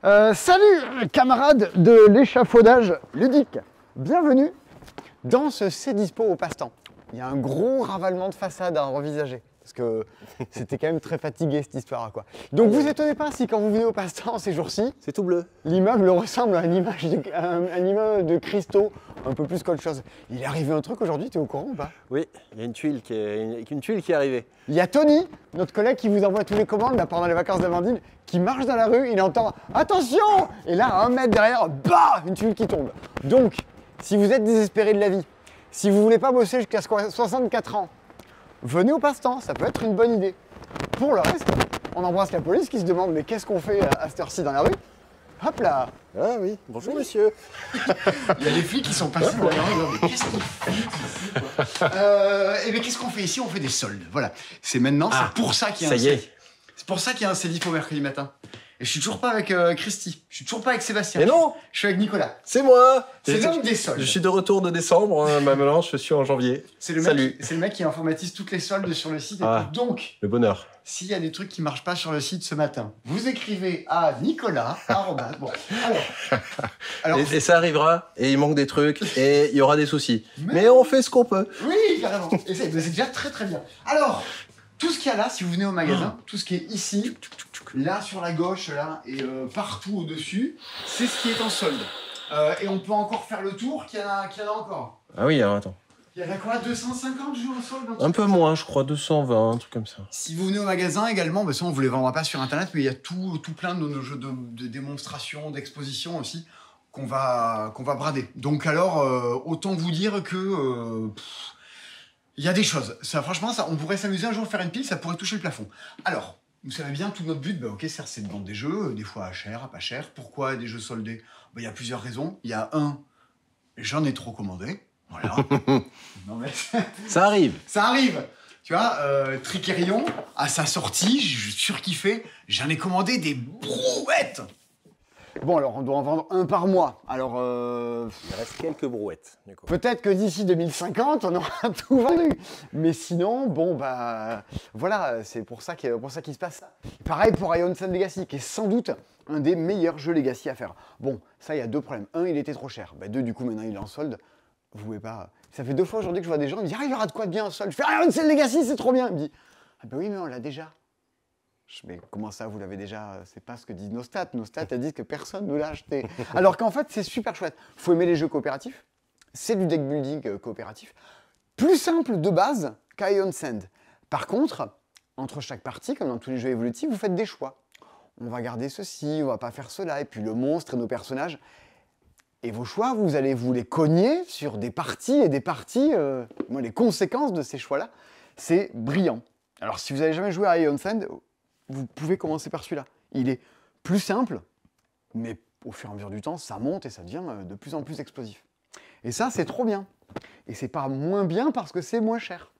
Salut camarades de l'échafaudage ludique. Bienvenue dans ce C'est dispo au passe-temps. Il y a un gros ravalement de façade à envisager. Parce que c'était quand même très fatigué cette histoire, quoi. Donc vous étonnez pas si quand vous venez au passe-temps ces jours-ci, c'est tout bleu. L'immeuble ressemble à un immeuble de cristaux, un peu plus qu'autre chose. Il est arrivé un truc aujourd'hui, tu es au courant ou pas? Oui, il y a une tuile qui est arrivée. Il y a Tony, notre collègue qui vous envoie tous les commandes là, pendant les vacances d'Amandine, qui marche dans la rue, il entend « Attention !» Et là, à 1 mètre derrière, bah, une tuile qui tombe. Donc, si vous êtes désespéré de la vie, si vous voulez pas bosser jusqu'à 64 ans, venez au passe-temps, ça peut être une bonne idée. Pour le reste, on embrasse la police qui se demande mais qu'est-ce qu'on fait à cette heure-ci dans la rue? Hop là! Ah oui, bonjour monsieur. Il y a des flics qui sont passés dans la rue, mais qu'est-ce qu'on fait ici? Et bien qu'est-ce qu'on fait ici? On fait des soldes, voilà. C'est maintenant, c'est pour ça qu'il y a C'est pour ça qu'il y a un C'est dispo mercredi matin. Et je suis toujours pas avec Christy, je suis toujours pas avec Sébastien. Mais non! Je suis avec Nicolas. C'est moi! C'est l'homme des soldes. Je suis de retour de décembre, maintenant je suis en janvier. Salut. C'est le mec qui informatise toutes les soldes sur le site. Ah, donc, le bonheur. S'il y a des trucs qui marchent pas sur le site ce matin, vous écrivez à Nicolas. Bon, alors et ça arrivera, et il manque des trucs, et il y aura des soucis. Mais on fait ce qu'on peut. Oui, carrément. Et c'est déjà très très bien. Alors, tout ce qu'il y a là, si vous venez au magasin, tout ce qui est ici, là sur la gauche, là, et partout au-dessus, c'est ce qui est en solde. Et on peut encore faire le tour qu'il y en a encore. Ah oui, alors attends. Il y en a quoi, 250 jours en solde? Un peu moins, je crois, 220, un truc comme ça. Si vous venez au magasin également, ça on vous les vendra pas sur internet, mais il y a tout plein de nos jeux de démonstration, d'exposition aussi, qu'on va brader. Donc alors, autant vous dire que il y a des choses. Ça, franchement, on pourrait s'amuser un jour à faire une pile, ça pourrait toucher le plafond. Alors, vous savez bien, tout notre but, ok, certes, c'est de vendre des jeux, des fois à cher, à pas cher. Pourquoi des jeux soldés? Il y a plusieurs raisons. Il y a j'en ai trop commandé. Voilà. Non mais ça arrive. Ça arrive. Tu vois, Trickerion, à sa sortie, je surkiffé, j'en ai commandé des brouettes. Bon, alors on doit en vendre un par mois. Alors, il reste quelques brouettes. Peut-être que d'ici 2050, on aura tout vendu. Mais sinon, bon, bah, voilà, c'est pour ça qu'il se passe ça. Pareil pour Ion Sun Legacy, qui est sans doute un des meilleurs jeux Legacy à faire. Bon, ça, il y a deux problèmes. Un, il était trop cher. Bah, deux, du coup, maintenant, il est en solde. Vous pouvez pas... Ça fait 2 fois aujourd'hui que je vois des gens, ils me disent « Ah, il y aura de quoi de bien en solde ?» Je fais « Ah, c'est le Legacy, c'est trop bien !» Il me dit « Ah bah oui, mais on l'a déjà. » Mais comment ça, vous l'avez déjà? C'est pas ce que disent nos stats. Nos stats, elles disent que personne ne l'a acheté. Alors qu'en fait, c'est super chouette. Faut aimer les jeux coopératifs. C'est du deck building coopératif. Plus simple de base qu'Ion Sand. Par contre, entre chaque partie, comme dans tous les jeux évolutifs, vous faites des choix. On va garder ceci, on va pas faire cela. Et puis le monstre et nos personnages... Et vos choix, vous allez vous les cogner sur des parties et des parties. Moi, les conséquences de ces choix-là, c'est brillant. Alors, si vous n'avez jamais joué à Ion Sand, vous pouvez commencer par celui-là. Il est plus simple, mais au fur et à mesure du temps, ça monte et ça devient de plus en plus explosif. Et ça, c'est trop bien. Et c'est pas moins bien parce que c'est moins cher.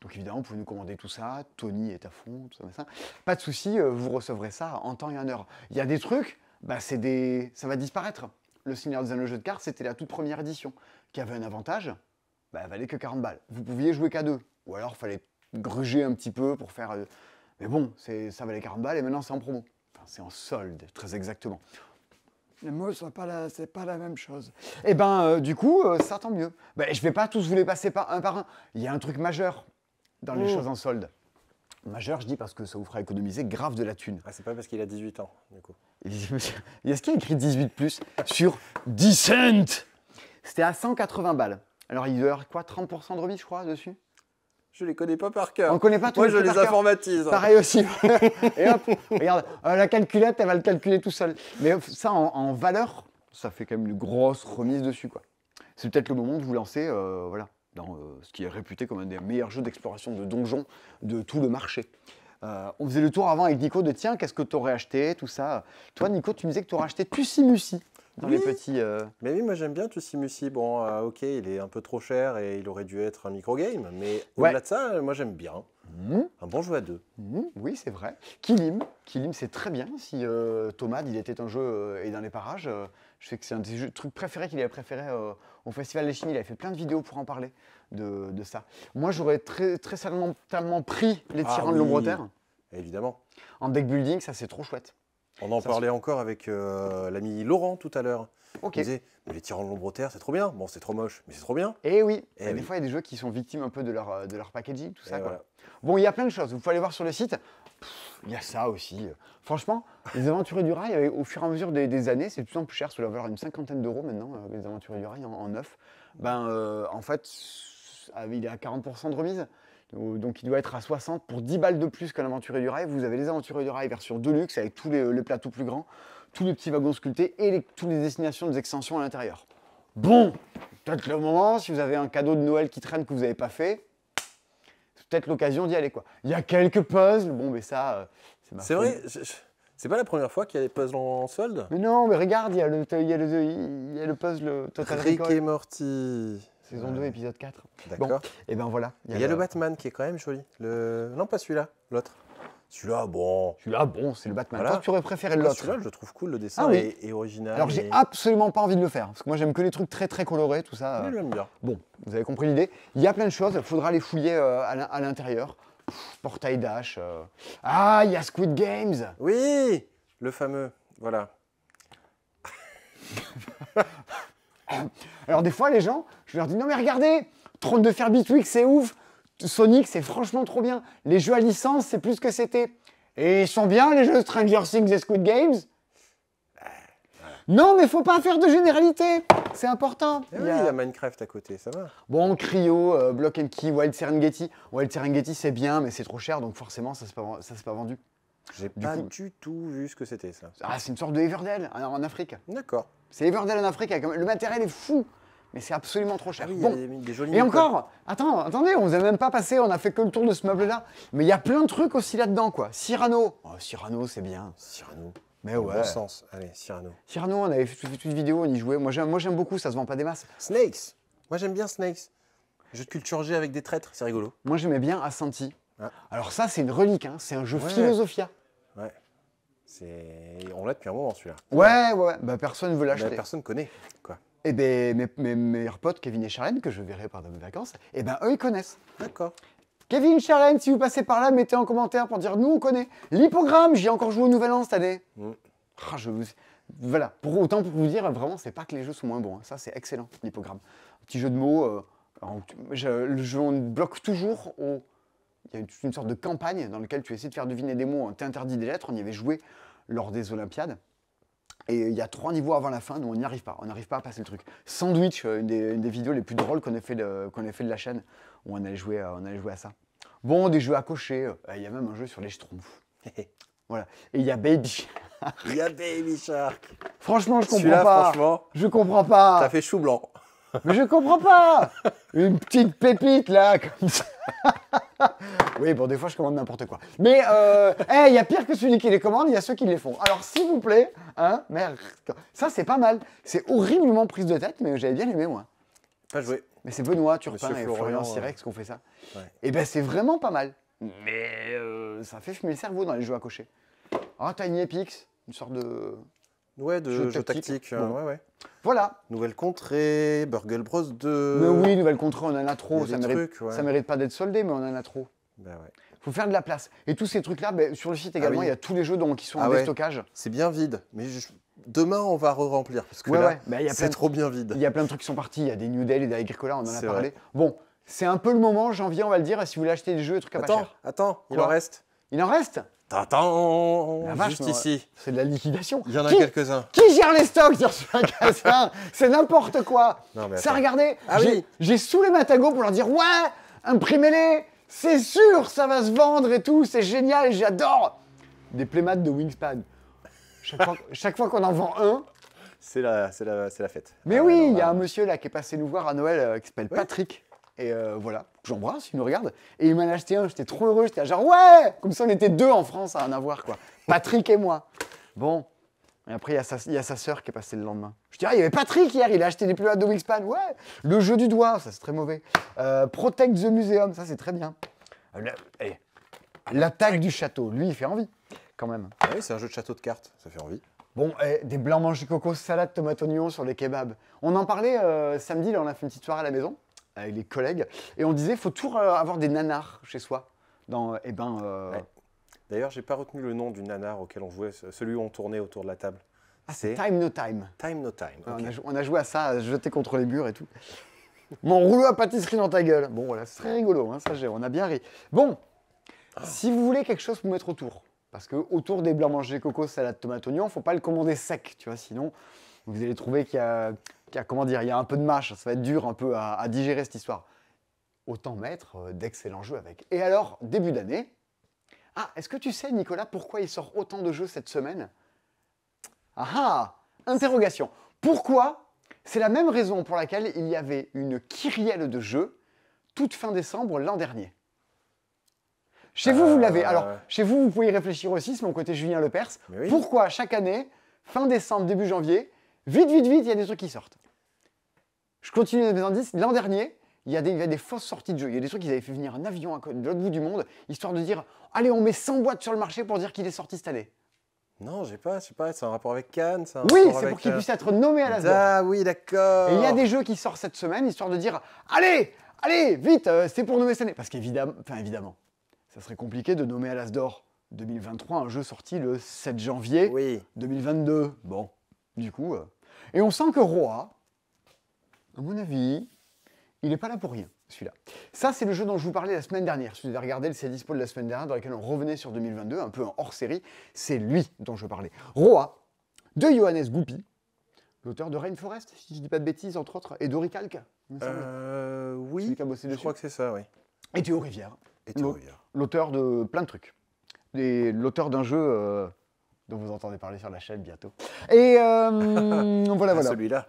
Donc évidemment, vous pouvez nous commander tout ça. Tony est à fond, tout ça. Pas de souci, vous recevrez ça en temps et en heure. Il y a des trucs, ça va disparaître. Le Seigneur des Anneaux jeu de cartes, c'était la toute première édition, qui avait un avantage, elle valait que 40 balles. Vous pouviez jouer qu'à 2, ou alors il fallait gruger un petit peu pour faire... Mais bon, ça valait 40 balles et maintenant c'est en promo. Enfin, c'est en solde, très exactement. Les mots, c'est pas la même chose. Et du coup, ça tant mieux. Je vais pas tous vous les passer un par un. Il y a un truc majeur dans les choses en solde. Majeur, je dis parce que ça vous fera économiser grave de la thune. Ah, c'est pas parce qu'il a 18 ans, du coup. Est-ce qu'il y a écrit 18+, sur Descent? C'était à 180 balles. Alors, il doit y avoir quoi, 30% de remise, je crois, dessus? Je les connais pas par cœur. On connaît pas tous. Moi, je les informatise. Pareil aussi. Et hop, regarde, la calculette, elle va le calculer tout seul. Mais ça, en valeur, ça fait quand même une grosse remise dessus, quoi. C'est peut-être le moment de vous lancer, voilà, dans ce qui est réputé comme un des meilleurs jeux d'exploration de donjons de tout le marché. On faisait le tour avant avec Nico de tiens, qu'est-ce que tu aurais acheté, tout ça. Toi, Nico, tu me disais que tu aurais acheté Tussimusi dans les petits. Mais oui, moi j'aime bien Tussimusi. Bon, ok, il est un peu trop cher et il aurait dû être un microgame, mais au-delà de ça, moi j'aime bien. Un bon jeu à deux. Oui, c'est vrai. Kilim, c'est très bien. Si Tomad, il était un jeu et dans les parages, je sais que c'est un des trucs préférés qu'il avait préféré au Festival des Chimies. Il avait fait plein de vidéos pour en parler de ça. Moi, j'aurais très certainement pris les tyrans de l'ombre terre. Évidemment. En deck building, ça c'est trop chouette. On en parlait encore avec l'ami Laurent tout à l'heure. Ok. Il disait, mais les tyrans de l'ombre terre, c'est trop bien. Bon, c'est trop moche, mais c'est trop bien. Et oui, Eh des oui. fois, il y a des jeux qui sont victimes un peu de leur packaging, tout ça. Et Quoi. voilà. Bon, il y a plein de choses. Vous pouvez aller voir sur le site. Il y a ça aussi. Franchement, les Aventuriers du Rail, au fur et à mesure des années, c'est de plus en plus cher. Ça doit valoir une cinquantaine d'euros maintenant, les Aventuriers du Rail en neuf. En fait, il est à 40% de remise. Donc il doit être à 60 pour 10 balles de plus qu'un Aventurier du Rail. Vous avez les Aventuriers du Rail version Deluxe avec tous les plateaux plus grands, tous les petits wagons sculptés et toutes les destinations des extensions à l'intérieur. Bon, peut-être le moment, si vous avez un cadeau de Noël qui traîne que vous n'avez pas fait, c'est peut-être l'occasion d'y aller, quoi. Il y a quelques puzzles, bon, mais ça, c'est ma C'est folie. vrai, c'est pas la première fois qu'il y a des puzzles en solde. Mais non, mais regarde, il y a le puzzle Total Rick Recall, et Morty. saison 2, épisode 4. D'accord. Bon, et ben voilà. Il y a le Batman qui est quand même joli. Non, pas celui-là, l'autre. Celui-là, bon. Celui-là, bon, c'est le Batman. Voilà. Toi, tu aurais préféré Moi, l'autre. celui-là, je le trouve cool, le dessin Ah oui. est original. Alors, j'ai absolument pas envie de le faire, parce que moi, j'aime que les trucs très, très colorés, tout ça. Je l'aime bien. Bon, vous avez compris l'idée. Il y a plein de choses, il faudra les fouiller à l'intérieur. Portail Dash. Ah, il y a Squid Games. Oui, le fameux. Voilà. Alors des fois, les gens, je leur dis, non mais regardez, Trône de Fer Bitwig, c'est ouf. Sonic, c'est franchement trop bien. Les jeux à licence, c'est plus ce que c'était. Et ils sont bien, les jeux Stranger Things et Squid Games. Non, mais faut pas faire de généralité. C'est important. Eh oui, il y a Minecraft à côté, ça va. Bon, Cryo, Block and Key, Wild Serengeti. Wild Serengeti, c'est bien, mais c'est trop cher, donc forcément, ça s'est pas vendu. J'ai pas du tout vu ce que c'était, ça. Ah, c'est une sorte de Everdell en Afrique. D'accord. C'est Everdell en Afrique. Le matériel est fou, mais c'est absolument trop cher. Ah oui, Bon. il y a des jolis Et nipples. encore, attendez, on ne a même pas passé, on a fait que le tour de ce meuble-là. Mais il y a plein de trucs aussi là-dedans, quoi. Cyrano. Oh, Cyrano, c'est bien. Cyrano. Mais Dans ouais. le bon sens. Allez, Cyrano. Cyrano, on avait fait toute une vidéo, on y jouait. Moi, j'aime beaucoup, ça se vend pas des masses. Snakes. Moi, j'aime bien Snakes. Jeu de culture G avec des traîtres, c'est rigolo. Moi, j'aimais bien Ascenty. Ah. Alors ça, c'est une relique, hein. C'est un jeu Ouais. Philosophia. Ouais. On l'a depuis un moment, celui-là. Ouais. Bah, personne ne veut Mais l'acheter. personne connaît, quoi. Et ben, mes meilleurs potes, Kevin et Charlène, que je verrai pendant mes vacances, et ben, eux, ils connaissent. D'accord. Kevin, Charlène, si vous passez par là, mettez en commentaire pour dire, nous, on connaît. L'hippogramme, j'y ai encore joué au Nouvel An cette année. Ah, voilà, autant pour vous dire, vraiment, c'est pas que les jeux sont moins bons. Hein. Ça, c'est excellent, l'hippogramme. Petit jeu de mots. Le jeu, on bloque toujours au... Il y a une sorte de campagne dans laquelle tu essaies de faire deviner des mots. T'es interdit des lettres. On y avait joué lors des Olympiades. Et il y a 3 niveaux avant la fin, donc on n'y arrive pas. On n'arrive pas à passer le truc. Sandwich, une des vidéos les plus drôles qu'on ait fait de la chaîne, où on allait jouer à ça. Bon, des jeux à cocher. Il y a même un jeu sur les schtroumpfs. Voilà. Et il y a Baby. Il y a Baby Shark. Franchement, je comprends Celui-là, pas. franchement, Je comprends pas. t'as fait chou blanc. Mais je comprends pas. Une petite pépite là, comme ça. Oui, bon, des fois je commande n'importe quoi. Mais il y a pire que celui qui les commande, il y a ceux qui les font. Alors s'il vous plaît, hein, merde. Ça c'est pas mal. C'est horriblement prise de tête, mais j'avais bien aimé moi. Pas joué. Mais c'est Benoît Turpin Monsieur et Florian, Florian Sirex qui ont fait ça. Ouais. Et ben c'est vraiment pas mal. Mais ça fait fumer le cerveau dans les jeux à cocher. Ah, Tiny Epics, une sorte de... Ouais, de Jeu jeu tactique. tactique. Bon. Ouais. Voilà. Nouvelle contrée, Burgle Bros 2. Mais oui, nouvelle contrée, on en a trop. Il y a Ça des mérite, trucs, ouais. ça mérite pas d'être soldé, mais on en a trop. Bah ouais. Faut faire de la place. Et tous ces trucs-là, sur le site également, oui. il y a tous les jeux qui sont en Ah ouais. déstockage. C'est bien vide. Mais demain, on va re-remplir. Parce que Ouais, là, ouais. Bah, il y a plein c'est de- trop bien vide. Il y a plein de trucs qui sont partis. Il y a des New Deal et des Agricola, on en a C'est parlé. vrai. Bon, c'est un peu le moment, janvier, on va le dire, si vous voulez acheter des jeux et trucs à pas cher. Attends, il Quoi en reste. Il en reste. Attends, La vache, juste mais ici. C'est de la liquidation. Il y en a Qui- quelques-uns. Qui gère les stocks sur ce magasin? C'est n'importe quoi. Non, mais Ça, attends. regardez, Ah oui. j'ai saoulé Matago pour leur dire, ouais, imprimez-les, c'est sûr, ça va se vendre et tout, c'est génial, j'adore. Des playmats de Wingspan. Chaque fois qu'on en vend un. C'est la fête. Mais Ah oui, ouais, non, il y a là. un monsieur là qui est passé nous voir à Noël qui s'appelle Patrick. Et voilà, j'embrasse, il nous regarde. Et il m'en a acheté un, j'étais trop heureux, j'étais là, genre ouais. Comme ça on était 2 en France à en avoir quoi. Patrick et moi. Bon. Et après il y a sa sœur qui est passée le lendemain. Je dis, ah, il y avait Patrick hier, il a acheté des playmats de Wingspan. Ouais. Le jeu du doigt, ça c'est très mauvais. Protect the Museum, ça c'est très bien. L'attaque du château, lui il fait envie, quand même. Ah oui, c'est un jeu de château de cartes. Ça fait envie. Bon, des blancs manger coco, salade, tomate, oignon sur les kebabs. On en parlait samedi, là on a fait une petite soirée à la maison avec les collègues et on disait faut toujours avoir des nanars chez soi. Ouais. D'ailleurs, j'ai pas retenu le nom du nanar auquel on jouait, celui où on tournait autour de la table. Ah, c'est Time No Time. Time No Time. Ouais, Ok. on a joué à ça, à se jeter contre les murs et tout. Mon rouleau à pâtisserie dans ta gueule. Bon, voilà, c'est très rigolo, hein, ça, on a bien ri. Bon, si vous voulez quelque chose pour mettre autour, parce que autour des blancs mangés coco, salade, tomate, oignon, faut pas le commander sec, tu vois, sinon vous allez trouver comment dire, il y a un peu de mâche, ça va être dur un peu à digérer cette histoire. Autant mettre d'excellents jeux avec. Et alors, début d'année, est-ce que tu sais, Nicolas, pourquoi il sort autant de jeux cette semaine? Interrogation. Pourquoi? C'est la même raison pour laquelle il y avait une kyrielle de jeux toute fin décembre l'an dernier. Chez vous, vous l'avez. Alors, chez vous, vous pouvez y réfléchir aussi, c'est mon côté Julien Lepers. Oui. Pourquoi chaque année, fin décembre, début janvier, vite, il y a des trucs qui sortent? Je continue mes indices. L'an dernier, il y a des fausses sorties de jeux. Il y a des trucs qu'ils avaient fait venir un avion de l'autre bout du monde, histoire de dire « Allez, on met 100 boîtes sur le marché pour dire qu'il est sorti cette année. » Non, je sais pas, c'est un rapport avec Cannes. Oui, c'est pour qu'il puisse être nommé à l'As d'Or. Ah oui, d'accord. Et il y a des jeux qui sortent cette semaine, histoire de dire « Allez, vite, c'est pour nommer cette année. » Parce évidemment, ça serait compliqué de nommer à l'As d'Or 2023 un jeu sorti le 7 janvier 2022. Bon, du coup... Et on sent que Roa, à mon avis, il n'est pas là pour rien, celui-là. Ça, c'est le jeu dont je vous parlais la semaine dernière. Si vous avez regardé le C'est dispo de la semaine dernière, dans lequel on revenait sur 2022, un peu en hors-série, c'est lui dont je parlais. Roa, de Johannes Goupy, l'auteur de Rainforest, si je ne dis pas de bêtises, entre autres, et d'Oricalc, il me semble. Oui, Celui qui a bossé je dessus. crois que c'est ça, oui. Et Théo Rivière. L'auteur de plein de trucs. L'auteur d'un jeu dont vous entendez parler sur la chaîne bientôt. Et voilà. Celui-là.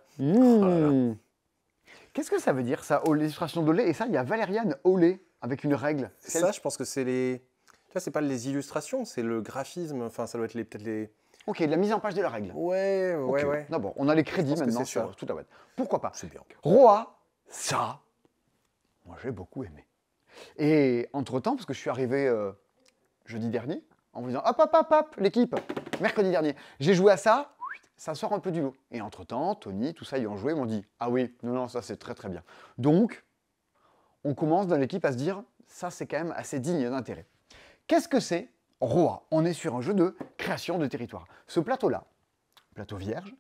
Qu'est-ce que ça veut dire, ça, l'illustration d'Olé? Et ça, il y a Valériane Olé, avec une règle. Ça, je pense que c'est les... Tu vois, c'est pas les illustrations, c'est le graphisme. Enfin, ça doit être peut-être les... Ok, la mise en page de la règle. Ouais. Non, bon, on a les crédits maintenant sur sur toute la web. Pourquoi pas? C'est bien. Roa, ça, moi j'ai beaucoup aimé. Et entre-temps, parce que je suis arrivé jeudi dernier, en vous disant hop, l'équipe, mercredi dernier, j'ai joué à ça, ça sort un peu du lot. Et entre-temps, Tony, tout ça, ils ont joué, ils m'ont dit ah oui, non, ça c'est très très bien. Donc, on commence dans l'équipe à se dire ça c'est quand même assez digne d'intérêt. Qu'est-ce que c'est Roa? On est sur un jeu de création de territoire. Ce plateau-là, plateau vierge,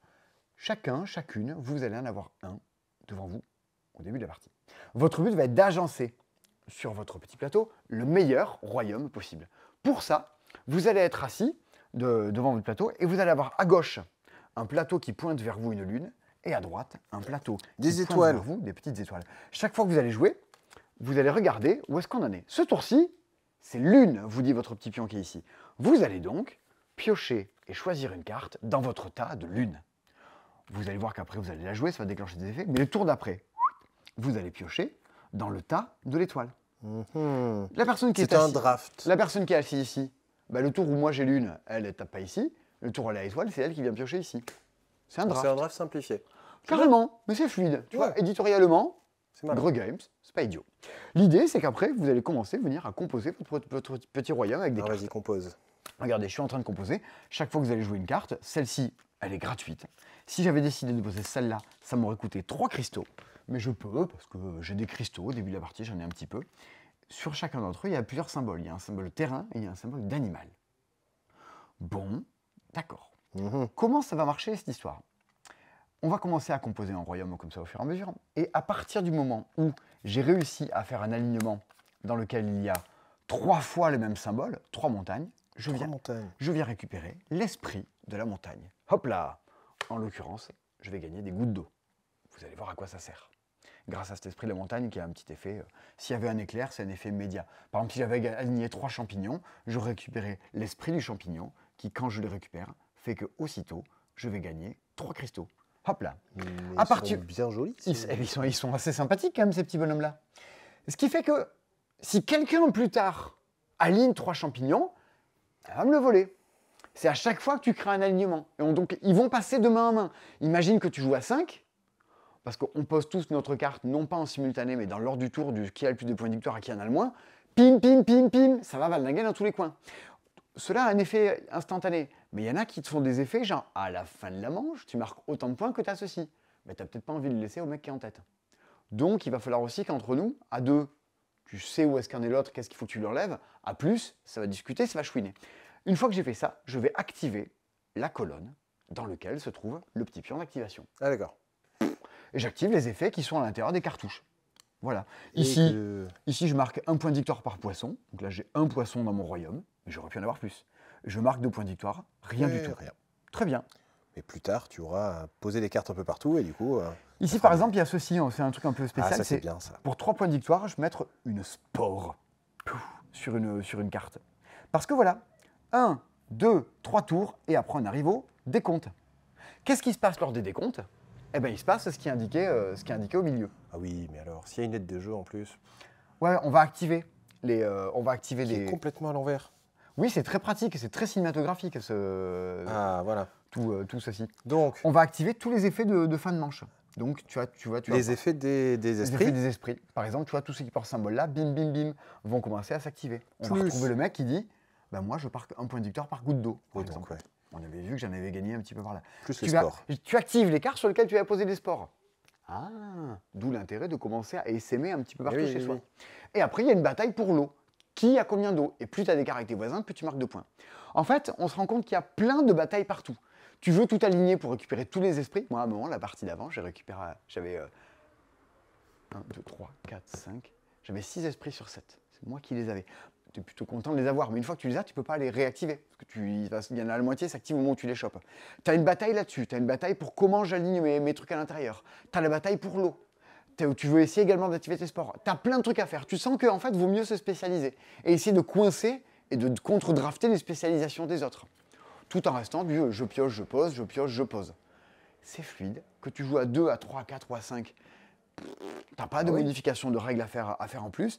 chacune, vous allez en avoir un devant vous au début de la partie. Votre but va être d'agencer sur votre petit plateau le meilleur royaume possible. Pour ça, vous allez être assis devant votre plateau et vous allez avoir à gauche un plateau qui pointe vers vous une lune et à droite un plateau qui pointe vers vous des petites étoiles. Chaque fois que vous allez jouer, vous allez regarder où est-ce qu'on en est. Ce tour-ci, c'est lune, vous dit votre petit pion qui est ici. Vous allez donc piocher et choisir une carte dans votre tas de lune. Vous allez voir qu'après vous allez la jouer, ça va déclencher des effets, mais le tour d'après, vous allez piocher dans le tas de l'étoile. La personne qui est assise, un draft. La personne qui est assise ici, le tour où moi j'ai lune, elle ne tape pas ici. Le tour où elle a étoile, c'est elle qui vient piocher ici. C'est un draft. C'est un draft simplifié. Carrément, mais c'est fluide. Tu vois, éditorialement, c'est Gros Games, c'est pas idiot. L'idée, c'est qu'après, vous allez commencer à venir à composer votre petit royaume avec des cartes. Vas-y, compose. Regardez, je suis en train de composer. Chaque fois que vous allez jouer une carte, celle-ci, elle est gratuite. Si j'avais décidé de poser celle-là, ça m'aurait coûté 3 cristaux. Mais je peux, parce que j'ai des cristaux au début de la partie, j'en ai un petit peu. Sur chacun d'entre eux, il y a plusieurs symboles. Il y a un symbole terrain et il y a un symbole d'animal. Bon, d'accord. Comment ça va marcher, cette histoire? On va commencer à composer un royaume comme ça au fur et à mesure. Et à partir du moment où j'ai réussi à faire un alignement dans lequel il y a 3 fois le même symbole, 3 montagnes, je viens récupérer l'esprit de la montagne. Hop là! En l'occurrence, je vais gagner des gouttes d'eau. Vous allez voir à quoi ça sert. Grâce à cet esprit de la montagne qui a un petit effet. S'il y avait un éclair, c'est un effet immédiat. Par exemple, si j'avais aligné 3 champignons, je récupérais l'esprit du champignon qui, quand je le récupère, fait que aussitôt, je vais gagner 3 cristaux. Hop là. Ils sont bien jolis. Ils sont assez sympathiques quand même, ces petits bonhommes-là. Ce qui fait que si quelqu'un plus tard aligne 3 champignons, elle va me le voler. C'est à chaque fois que tu crées un alignement. Et donc, ils vont passer de main en main. Imagine que tu joues à 5, parce qu'on pose tous notre carte, non pas en simultané, mais dans l'ordre du tour, qui a le plus de points de victoire et qui en a le moins. Pim, pim, pim, pim, ça va valdinguer dans tous les coins. Cela a un effet instantané. Mais il y en a qui te font des effets genre, à la fin de la manche, tu marques autant de points que tu as ceci. Mais tu n'as peut-être pas envie de le laisser au mec qui est en tête. Donc, il va falloir aussi qu'entre nous, à 2, tu sais où est-ce qu'en est l'autre, qu'est-ce qu'il faut que tu lui enlèves. À plus, ça va discuter, ça va chouiner. Une fois que j'ai fait ça, je vais activer la colonne dans laquelle se trouve le petit pion d'activation. Ah d'accord. Et j'active les effets qui sont à l'intérieur des cartouches. Voilà. Ici, je marque un point de victoire par poisson. Donc là, j'ai un poisson dans mon royaume, mais j'aurais pu en avoir plus. Je marque 2 points de victoire, rien du tout. Rien. Très bien. Mais plus tard, tu auras posé les cartes un peu partout et du coup... Ici, par exemple, il y a ceci, c'est un truc un peu spécial. Ah, ça c'est bien ça. Pour 3 points de victoire, je vais mettre une spore sur une carte. Parce que voilà, 1, 2, 3 tours, et après on arrive au décompte. Qu'est-ce qui se passe lors des décomptes? Eh bien, il se passe ce qui est indiqué au milieu. Ah oui, mais alors, s'il y a une aide de jeu en plus... Ouais, on va activer les... C'est complètement à l'envers. Oui, c'est très pratique, c'est très cinématographique, Ah, voilà. tout ceci. Donc, on va activer tous les effets de fin de manche. Donc, tu vois les effets des esprits. Les effets des esprits. Par exemple, tu vois, tous ceux qui portent ce symbole-là, bim, bim, bim, vont commencer à s'activer. On va retrouver le mec qui dit, bah, moi, je marque un point de victoire par goutte d'eau, par exemple. Ouais. On avait vu que j'en avais gagné un petit peu par là. Plus les sports. Tu actives les cartes sur lesquelles tu vas poser des sports. Ah, d'où l'intérêt de commencer à essaimer un petit peu partout chez soi. Et après, il y a une bataille pour l'eau. Qui a combien d'eau? Et plus tu as des cartes avec tes voisins, plus tu marques 2 points. En fait, on se rend compte qu'il y a plein de batailles partout. Tu veux tout aligner pour récupérer tous les esprits. Moi, à un moment, la partie d'avant, j'avais 1, 2, 3, 4, 5. J'avais 6 esprits sur 7. C'est moi qui les avais. Tu es plutôt content de les avoir. Mais une fois que tu les as, tu ne peux pas les réactiver. Parce que il y en a la moitié, s'active au moment où tu les chopes. Tu as une bataille là-dessus. Tu as une bataille pour comment j'aligne mes trucs à l'intérieur. Tu as la bataille pour l'eau. Tu veux essayer également d'activer tes sports. Tu as plein de trucs à faire. Tu sens qu'en fait, il vaut mieux se spécialiser. Et essayer de coincer et de contre-drafter les spécialisations des autres. Tout en restant du je pioche, je pose, je pioche, je pose. C'est fluide. Que tu joues à 2, à 3, à 4 ou à 5, tu n'as pas de modification de règles à faire en plus.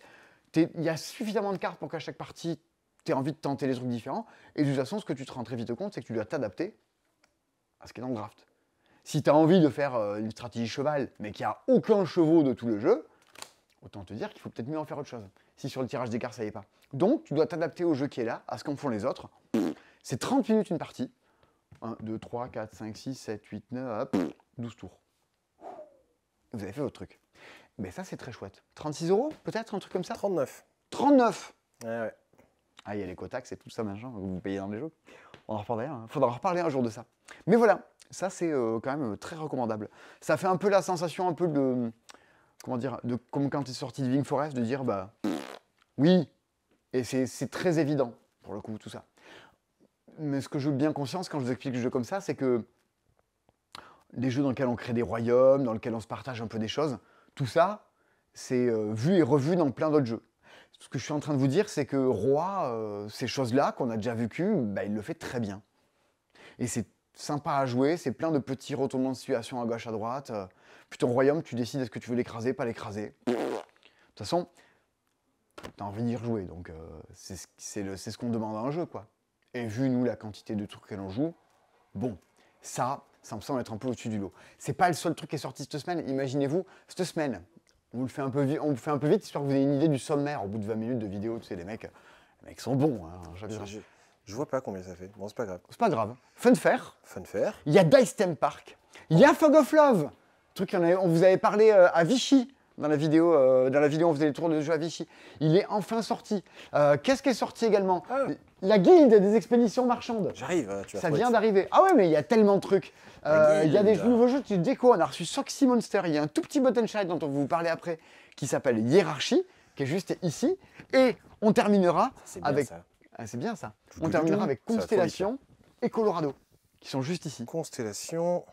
Il y a suffisamment de cartes pour qu'à chaque partie, tu aies envie de tenter des trucs différents. Et de toute façon, ce que tu te rends très vite compte, c'est que tu dois t'adapter à ce qui est dans le draft. Si tu as envie de faire une stratégie cheval, mais qu'il n'y a aucun chevaux de tout le jeu, autant te dire qu'il faut peut-être mieux en faire autre chose. Si sur le tirage des cartes, ça y est pas. Donc, tu dois t'adapter au jeu qui est là, à ce qu'en font les autres. C'est 30 minutes une partie. 1, 2, 3, 4, 5, 6, 7, 8, 9, 12 tours. Vous avez fait votre truc. Mais ça, c'est très chouette. 36 € peut-être, un truc comme ça? 39. 39. Ouais. Ah, il y a les cotax et tout ça, machin, vous payez dans les jeux. On en reparlera, hein. Faudra en reparler un jour de ça. Mais voilà, ça, c'est quand même très recommandable. Ça fait un peu la sensation, un peu de... Comment dire? Comme quand tu es sorti de Living Forest, de dire, bah... Oui. Et c'est très évident, pour le coup, tout ça. Mais ce que je veux bien conscience quand je vous explique le jeu comme ça, c'est que les jeux dans lesquels on crée des royaumes, dans lesquels on se partage un peu des choses, tout ça, c'est vu et revu dans plein d'autres jeux. Ce que je suis en train de vous dire, c'est que Roi, ces choses-là qu'on a déjà vécues, bah, il le fait très bien. Et c'est sympa à jouer, c'est plein de petits retournements de situation à gauche, à droite. Puis ton royaume, tu décides est-ce que tu veux l'écraser, pas l'écraser. De toute façon, tu as envie d'y rejouer, donc c'est ce qu'on demande à un jeu, quoi. Et vu, nous, la quantité de trucs que l'on joue, bon, ça me semble être un peu au-dessus du lot. C'est pas le seul truc qui est sorti cette semaine. Imaginez-vous, cette semaine, on vous fait un peu vite, histoire que vous ayez une idée du sommaire au bout de 20 minutes de vidéo. Tu sais, les mecs sont bons. Hein, je vois pas combien ça fait. Bon, c'est pas grave. C'est pas grave. Fun Fair. Il y a Dice Theme Park. Il y a Fog of Love. Truc on vous avait parlé à Vichy. Dans la vidéo, on faisait les tours de jeu à Vichy. Il est enfin sorti. Qu'est-ce qui est sorti également? La guilde des expéditions marchandes. J'arrive, tu vas. Ça vient d'arriver. Ah ouais, mais il y a tellement de trucs. Il y a des nouveaux jeux de déco. On a reçu Soxy Monster. Il y a un tout petit button shine dont on va vous parler après, qui s'appelle Hiérarchie, qui est juste ici. Et on terminera avec... Ah, c'est bien ça. On terminera avec Constellation et Colorado, qui sont juste ici. Constellation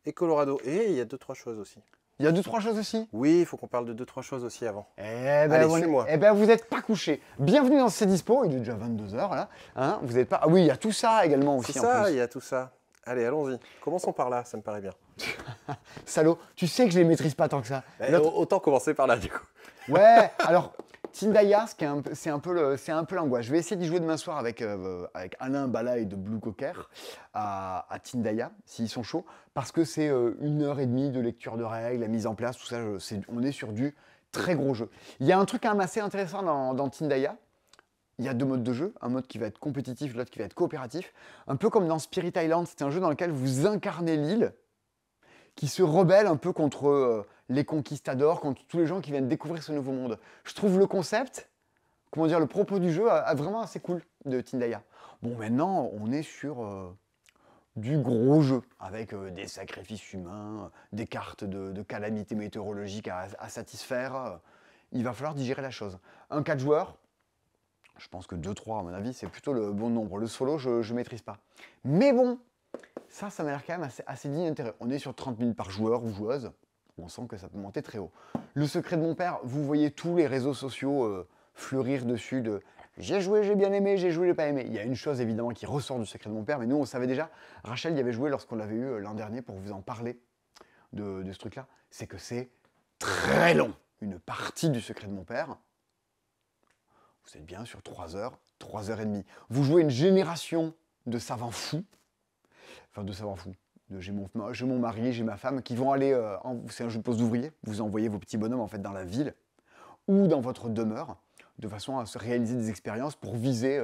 et Colorado. Et il y a 2-3 choses aussi. Il y a 2-3 choses aussi? Oui, il faut qu'on parle de 2-3 choses aussi avant. Allez, suis-moi. Eh ben, vous n'êtes pas couché. Bienvenue dans C'est Dispo, il est déjà 22h là. Hein, vous n'êtes pas... Ah oui, il y a tout ça également aussi. C'est ça, il y a tout ça. Allez, allons-y. Commençons par là, ça me paraît bien. Salaud, tu sais que je les maîtrise pas tant que ça. Autant commencer par là, du coup. Ouais, alors, Tindaya, c'est un peu l'angoisse. Je vais essayer d'y jouer demain soir avec Alain Bala et de Blue Cocker à Tindaya, s'ils sont chauds, parce que c'est 1h30 de lecture de règles, la mise en place, tout ça, on est sur du très gros jeu. Il y a un truc quand même assez intéressant dans Tindaya. Il y a 2 modes de jeu, un mode qui va être compétitif, l'autre qui va être coopératif. Un peu comme dans Spirit Island, c'est un jeu dans lequel vous incarnez l'île, qui se rebelle un peu contre les conquistadors, contre tous les gens qui viennent découvrir ce nouveau monde. Je trouve le concept, comment dire, le propos du jeu vraiment assez cool de Tindaya. Bon, maintenant, on est sur du gros jeu, avec des sacrifices humains, des cartes de calamités météorologiques à satisfaire. Il va falloir digérer la chose. Un 4 joueurs, je pense que 2-3 à mon avis, c'est plutôt le bon nombre. Le solo, je ne maîtrise pas. Mais bon, ça m'a l'air quand même assez digne d'intérêt. On est sur 30 000 par joueur ou joueuse. On sent que ça peut monter très haut. Le secret de mon père, vous voyez tous les réseaux sociaux fleurir dessus de « j'ai joué, j'ai bien aimé, j'ai joué, j'ai pas aimé ». Il y a une chose évidemment qui ressort du secret de mon père, mais nous on savait déjà. Rachel y avait joué lorsqu'on l'avait eu l'an dernier pour vous en parler de ce truc-là. C'est que c'est très long. Une partie du secret de mon père, vous êtes bien sur 3 heures, 3 heures et demie. Vous jouez une génération de savants fous, enfin de savants fous. J'ai mon mari, j'ai ma femme qui vont aller, c'est un jeu de poste d'ouvrier, vous envoyez vos petits bonhommes en fait dans la ville ou dans votre demeure, de façon à se réaliser des expériences pour viser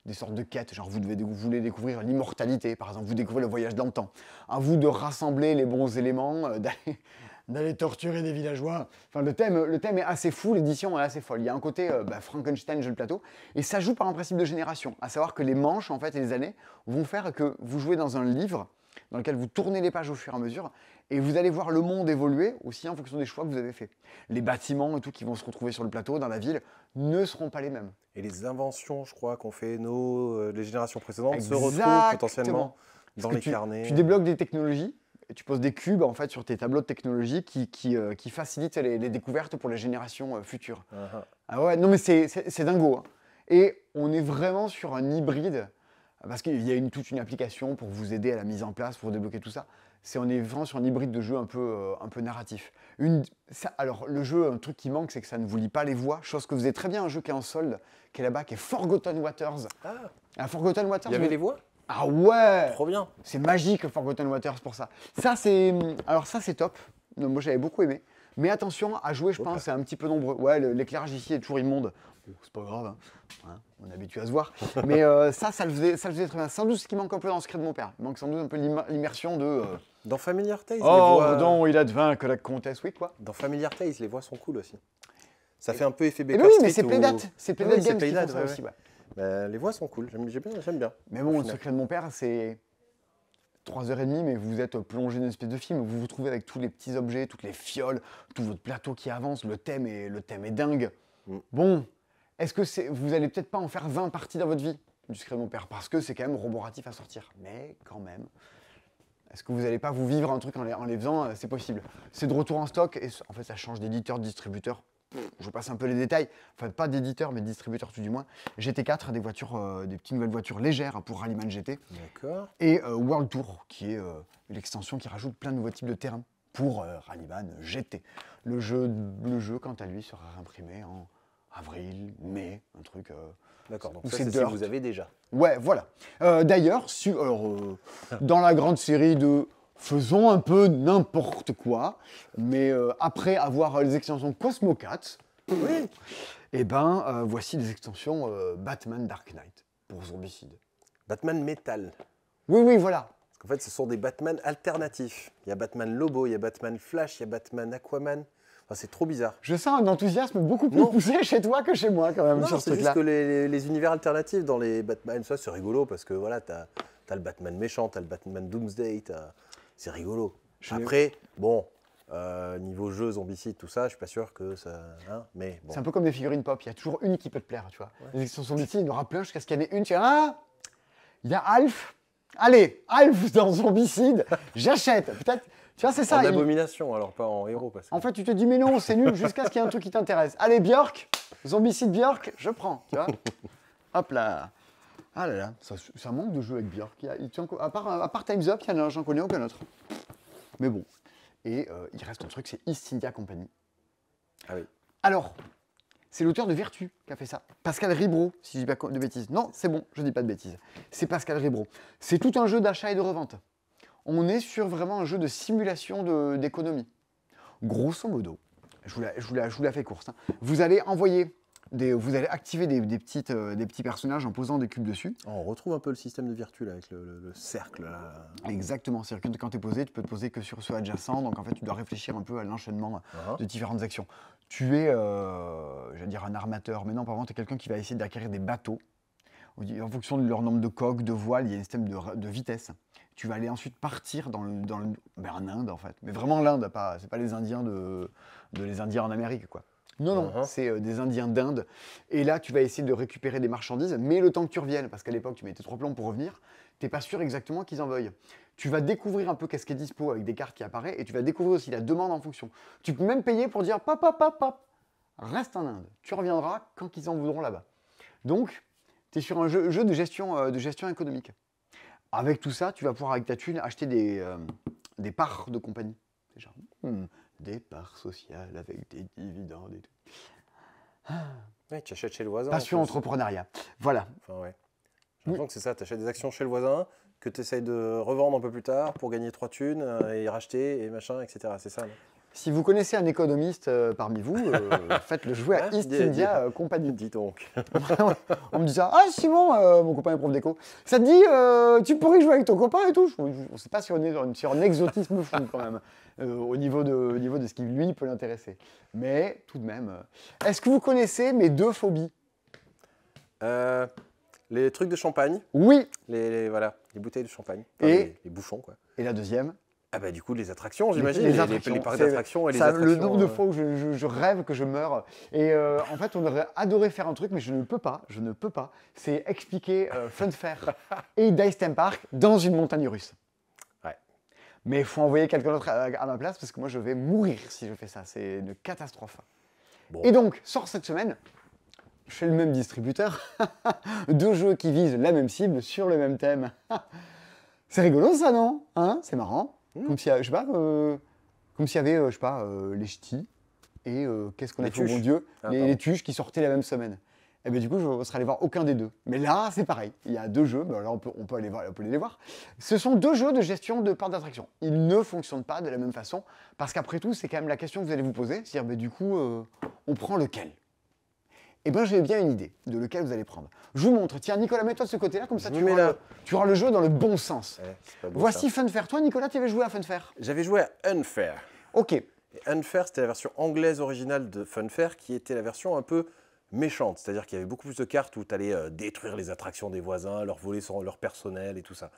des sortes de quêtes, genre vous voulez découvrir l'immortalité, par exemple, vous découvrez le voyage dans le temps. À vous de rassembler les bons éléments, d'aller torturer des villageois. Enfin, le thème est assez fou, l'édition est assez folle. Il y a un côté Frankenstein, jeu de plateau, et ça joue par un principe de génération, à savoir que les manches en fait, et les années vont faire que vous jouez dans un livre dans lequel vous tournez les pages au fur et à mesure, et vous allez voir le monde évoluer aussi en fonction des choix que vous avez faits. Les bâtiments et tout qui vont se retrouver sur le plateau, dans la ville, ne seront pas les mêmes. Et les inventions, je crois, qu'ont fait les générations précédentes se retrouvent potentiellement dans les carnets. Tu débloques des technologies, et tu poses des cubes en fait, sur tes tableaux de technologie qui facilitent les découvertes pour les générations futures. Ah ouais, non mais c'est dingo. Hein. Et on est vraiment sur un hybride. Parce qu'il y a toute une application pour vous aider à la mise en place, pour débloquer tout ça. On est vraiment sur un hybride de jeu un peu narratif. Alors, le jeu, un truc qui manque, c'est que ça ne vous lit pas les voix. Chose que vous avez très bien un jeu qui est en solde, qui est là-bas, qui est Forgotten Waters. Forgotten Waters. Il y avait les voix ? Ah ouais! Trop bien. C'est magique, Forgotten Waters, pour ça. Alors ça, c'est top. Donc, moi, j'avais beaucoup aimé. Mais attention, à jouer, je pense, c'est un petit peu nombreux. Ouais, l'éclairage ici est toujours immonde. C'est pas grave, hein. On est habitué à se voir. Mais ça le faisait très bien. Sans doute ce qui manque un peu dans le secret de mon père. Il manque sans doute un peu l'immersion de... Dans Familiar Tales, non, il advint que la comtesse, oui, quoi. Dans Familiar Tales, les voix sont cool aussi. Ça fait un peu effet Baker Street. Oui, mais c'est Playdate. C'est Playdate Games qui font ça aussi, ouais. Bah, les voix sont cool, j'aime bien. Mais bon, le secret de mon père, c'est 3h30, mais vous êtes plongé dans une espèce de film. Vous vous trouvez avec tous les petits objets, toutes les fioles, tout votre plateau qui avance. Le thème est dingue. Bon... Est-ce que vous allez peut-être pas en faire 20 parties dans votre vie du secret de mon père, parce que c'est quand même roboratif à sortir. Mais quand même, est-ce que vous n'allez pas vous vivre un truc en les faisant? C'est possible. C'est de retour en stock, et en fait ça change d'éditeur, de distributeur. Je passe un peu les détails, enfin pas d'éditeur, mais de distributeur tout du moins. GT4, des petites nouvelles voitures légères pour Rallyman GT. D'accord. Et World Tour, qui est une extension qui rajoute plein de nouveaux types de terrains pour Rallyman GT. Le jeu, quant à lui, sera imprimé en avril, mai, un truc... D'accord, donc ça, c'est ce que vous avez déjà. Ouais, voilà. D'ailleurs, dans la grande série de faisons un peu n'importe quoi, mais après avoir les extensions Cosmocats, oui, et voici des extensions Batman Dark Knight pour Zombicide. Batman Metal. Oui, voilà. Parce qu'en fait, ce sont des Batman alternatifs. Il y a Batman Lobo, il y a Batman Flash, il y a Batman Aquaman... Enfin, c'est trop bizarre. Je sens un enthousiasme beaucoup plus poussé chez toi que chez moi, quand même, sur ce truc-là. C'est juste que les univers alternatifs dans les Batman, ça, c'est rigolo, parce que voilà, t'as le Batman méchant, t'as le Batman Doomsday, c'est rigolo. Après, bon, niveau jeu, zombicide, tout ça, je suis pas sûr que ça... Hein, mais bon. C'est un peu comme des figurines pop, il y a toujours une qui peut te plaire, tu vois. Ouais. Les extensions zombicide, il y en aura plein jusqu'à ce qu'il y en ait une, tu vois, il y a Alf. Allez, Alf dans Zombicide, j'achète. Peut-être... Tu vois, c'est ça. En abomination, alors pas en héros. Parce que... En fait, tu te dis, mais non, c'est nul, jusqu'à ce qu'il y ait un truc qui t'intéresse. Allez, Björk, Zombicide Björk, je prends, tu vois. Hop là. Ah là là, ça manque de jeux avec Björk. À part Time's Up, j'en connais aucun autre. Mais bon. Et il reste un truc, c'est East India Company. Ah oui. Alors, c'est l'auteur de Vertu qui a fait ça. Pascal Ribro, si je dis pas de bêtises. Non, c'est bon, je dis pas de bêtises. C'est Pascal Ribro. C'est tout un jeu d'achat et de revente. On est sur vraiment un jeu de simulation d'économie. Grosso modo, je vous la fais courte. Hein. Vous allez envoyer Vous allez activer des petits personnages en posant des cubes dessus. On retrouve un peu le système de Virtual avec le cercle. Là. Exactement, c'est-à-dire que quand tu es posé, tu peux te poser que sur ceux adjacents, donc en fait tu dois réfléchir un peu à l'enchaînement de différentes actions. Tu es, j'allais dire un armateur, mais non, par contre tu es quelqu'un qui va essayer d'acquérir des bateaux. En fonction de leur nombre de coques, de voiles, il y a un système de vitesse. Tu vas aller ensuite partir en Inde en fait, mais vraiment l'Inde, c'est pas les Indiens les Indiens en Amérique quoi. Non, c'est des Indiens d'Inde. Et là, tu vas essayer de récupérer des marchandises, mais le temps que tu reviennes, parce qu'à l'époque, tu mettais 3 plombs pour revenir, t'es pas sûr exactement qu'ils en veuillent. Tu vas découvrir un peu qu'est-ce qui est dispo avec des cartes qui apparaissent, et tu vas découvrir aussi la demande en fonction. Tu peux même payer pour dire, pop, reste en Inde. Tu reviendras quand ils en voudront là-bas. Donc, tu es sur un jeu de gestion économique. Avec tout ça, tu vas pouvoir, avec ta thune, acheter des parts de compagnie. C'est genre, des parts sociales avec des dividendes et tout. Ouais, tu achètes chez le voisin. Passion entrepreneuriat. Voilà. Enfin, ouais. J'ai l'impression que c'est ça. Tu achètes des actions chez le voisin que tu essayes de revendre un peu plus tard pour gagner 3 thunes et racheter et machin, etc. C'est ça. Non si vous connaissez un économiste parmi vous, faites-le jouer à East India Company. Dis donc. On me dit ça. Ah Simon, mon copain est prof d'éco. Ça te dit, tu pourrais jouer avec ton copain et tout. On ne sait pas si on est sur un exotisme fou quand même, au niveau de ce qui lui peut l'intéresser. Mais tout de même, est-ce que vous connaissez mes 2 phobies? Les trucs de champagne. Oui. Les bouteilles de champagne. Enfin, et les bouchons quoi. Et la deuxième? Ah bah du coup les attractions j'imagine, les parcs d'attractions et les attractions. Le nombre de fois où je rêve que je meurs. Et en fait on aurait adoré faire un truc mais je ne peux pas. C'est expliquer Funfair et Dice Theme Park dans une montagne russe. Ouais. Mais il faut envoyer quelqu'un d'autre à ma place parce que moi je vais mourir si je fais ça. C'est une catastrophe. Bon. Et donc sort cette semaine, chez le même distributeur, 2 jeux qui visent la même cible sur le même thème. C'est rigolo ça non hein? C'est marrant. Comme s'il y avait, je sais pas, les ch'tis et qu'est-ce qu'on a fait au bon Dieu, les tuches qui sortaient la même semaine. Et bien du coup, je ne serais allé voir aucun des 2. Mais là, c'est pareil. Il y a 2 jeux, ben là on peut aller les voir. Ce sont 2 jeux de gestion de parcs d'attraction. Ils ne fonctionnent pas de la même façon, parce qu'après tout, c'est quand même la question que vous allez vous poser. C'est-à-dire, ben, du coup, on prend lequel? Eh bien, j'ai bien une idée de lequel vous allez prendre. Je vous montre. Tiens, Nicolas, mets-toi de ce côté-là, comme ça tu auras le jeu dans le bon sens. Ouais, voici Funfair. Toi, Nicolas, tu avais joué à Funfair? J'avais joué à Unfair. Ok. Et Unfair, c'était la version anglaise originale de Funfair, qui était la version un peu méchante. C'est-à-dire qu'il y avait beaucoup plus de cartes où tu allais détruire les attractions des voisins, leur voler leur personnel et tout ça.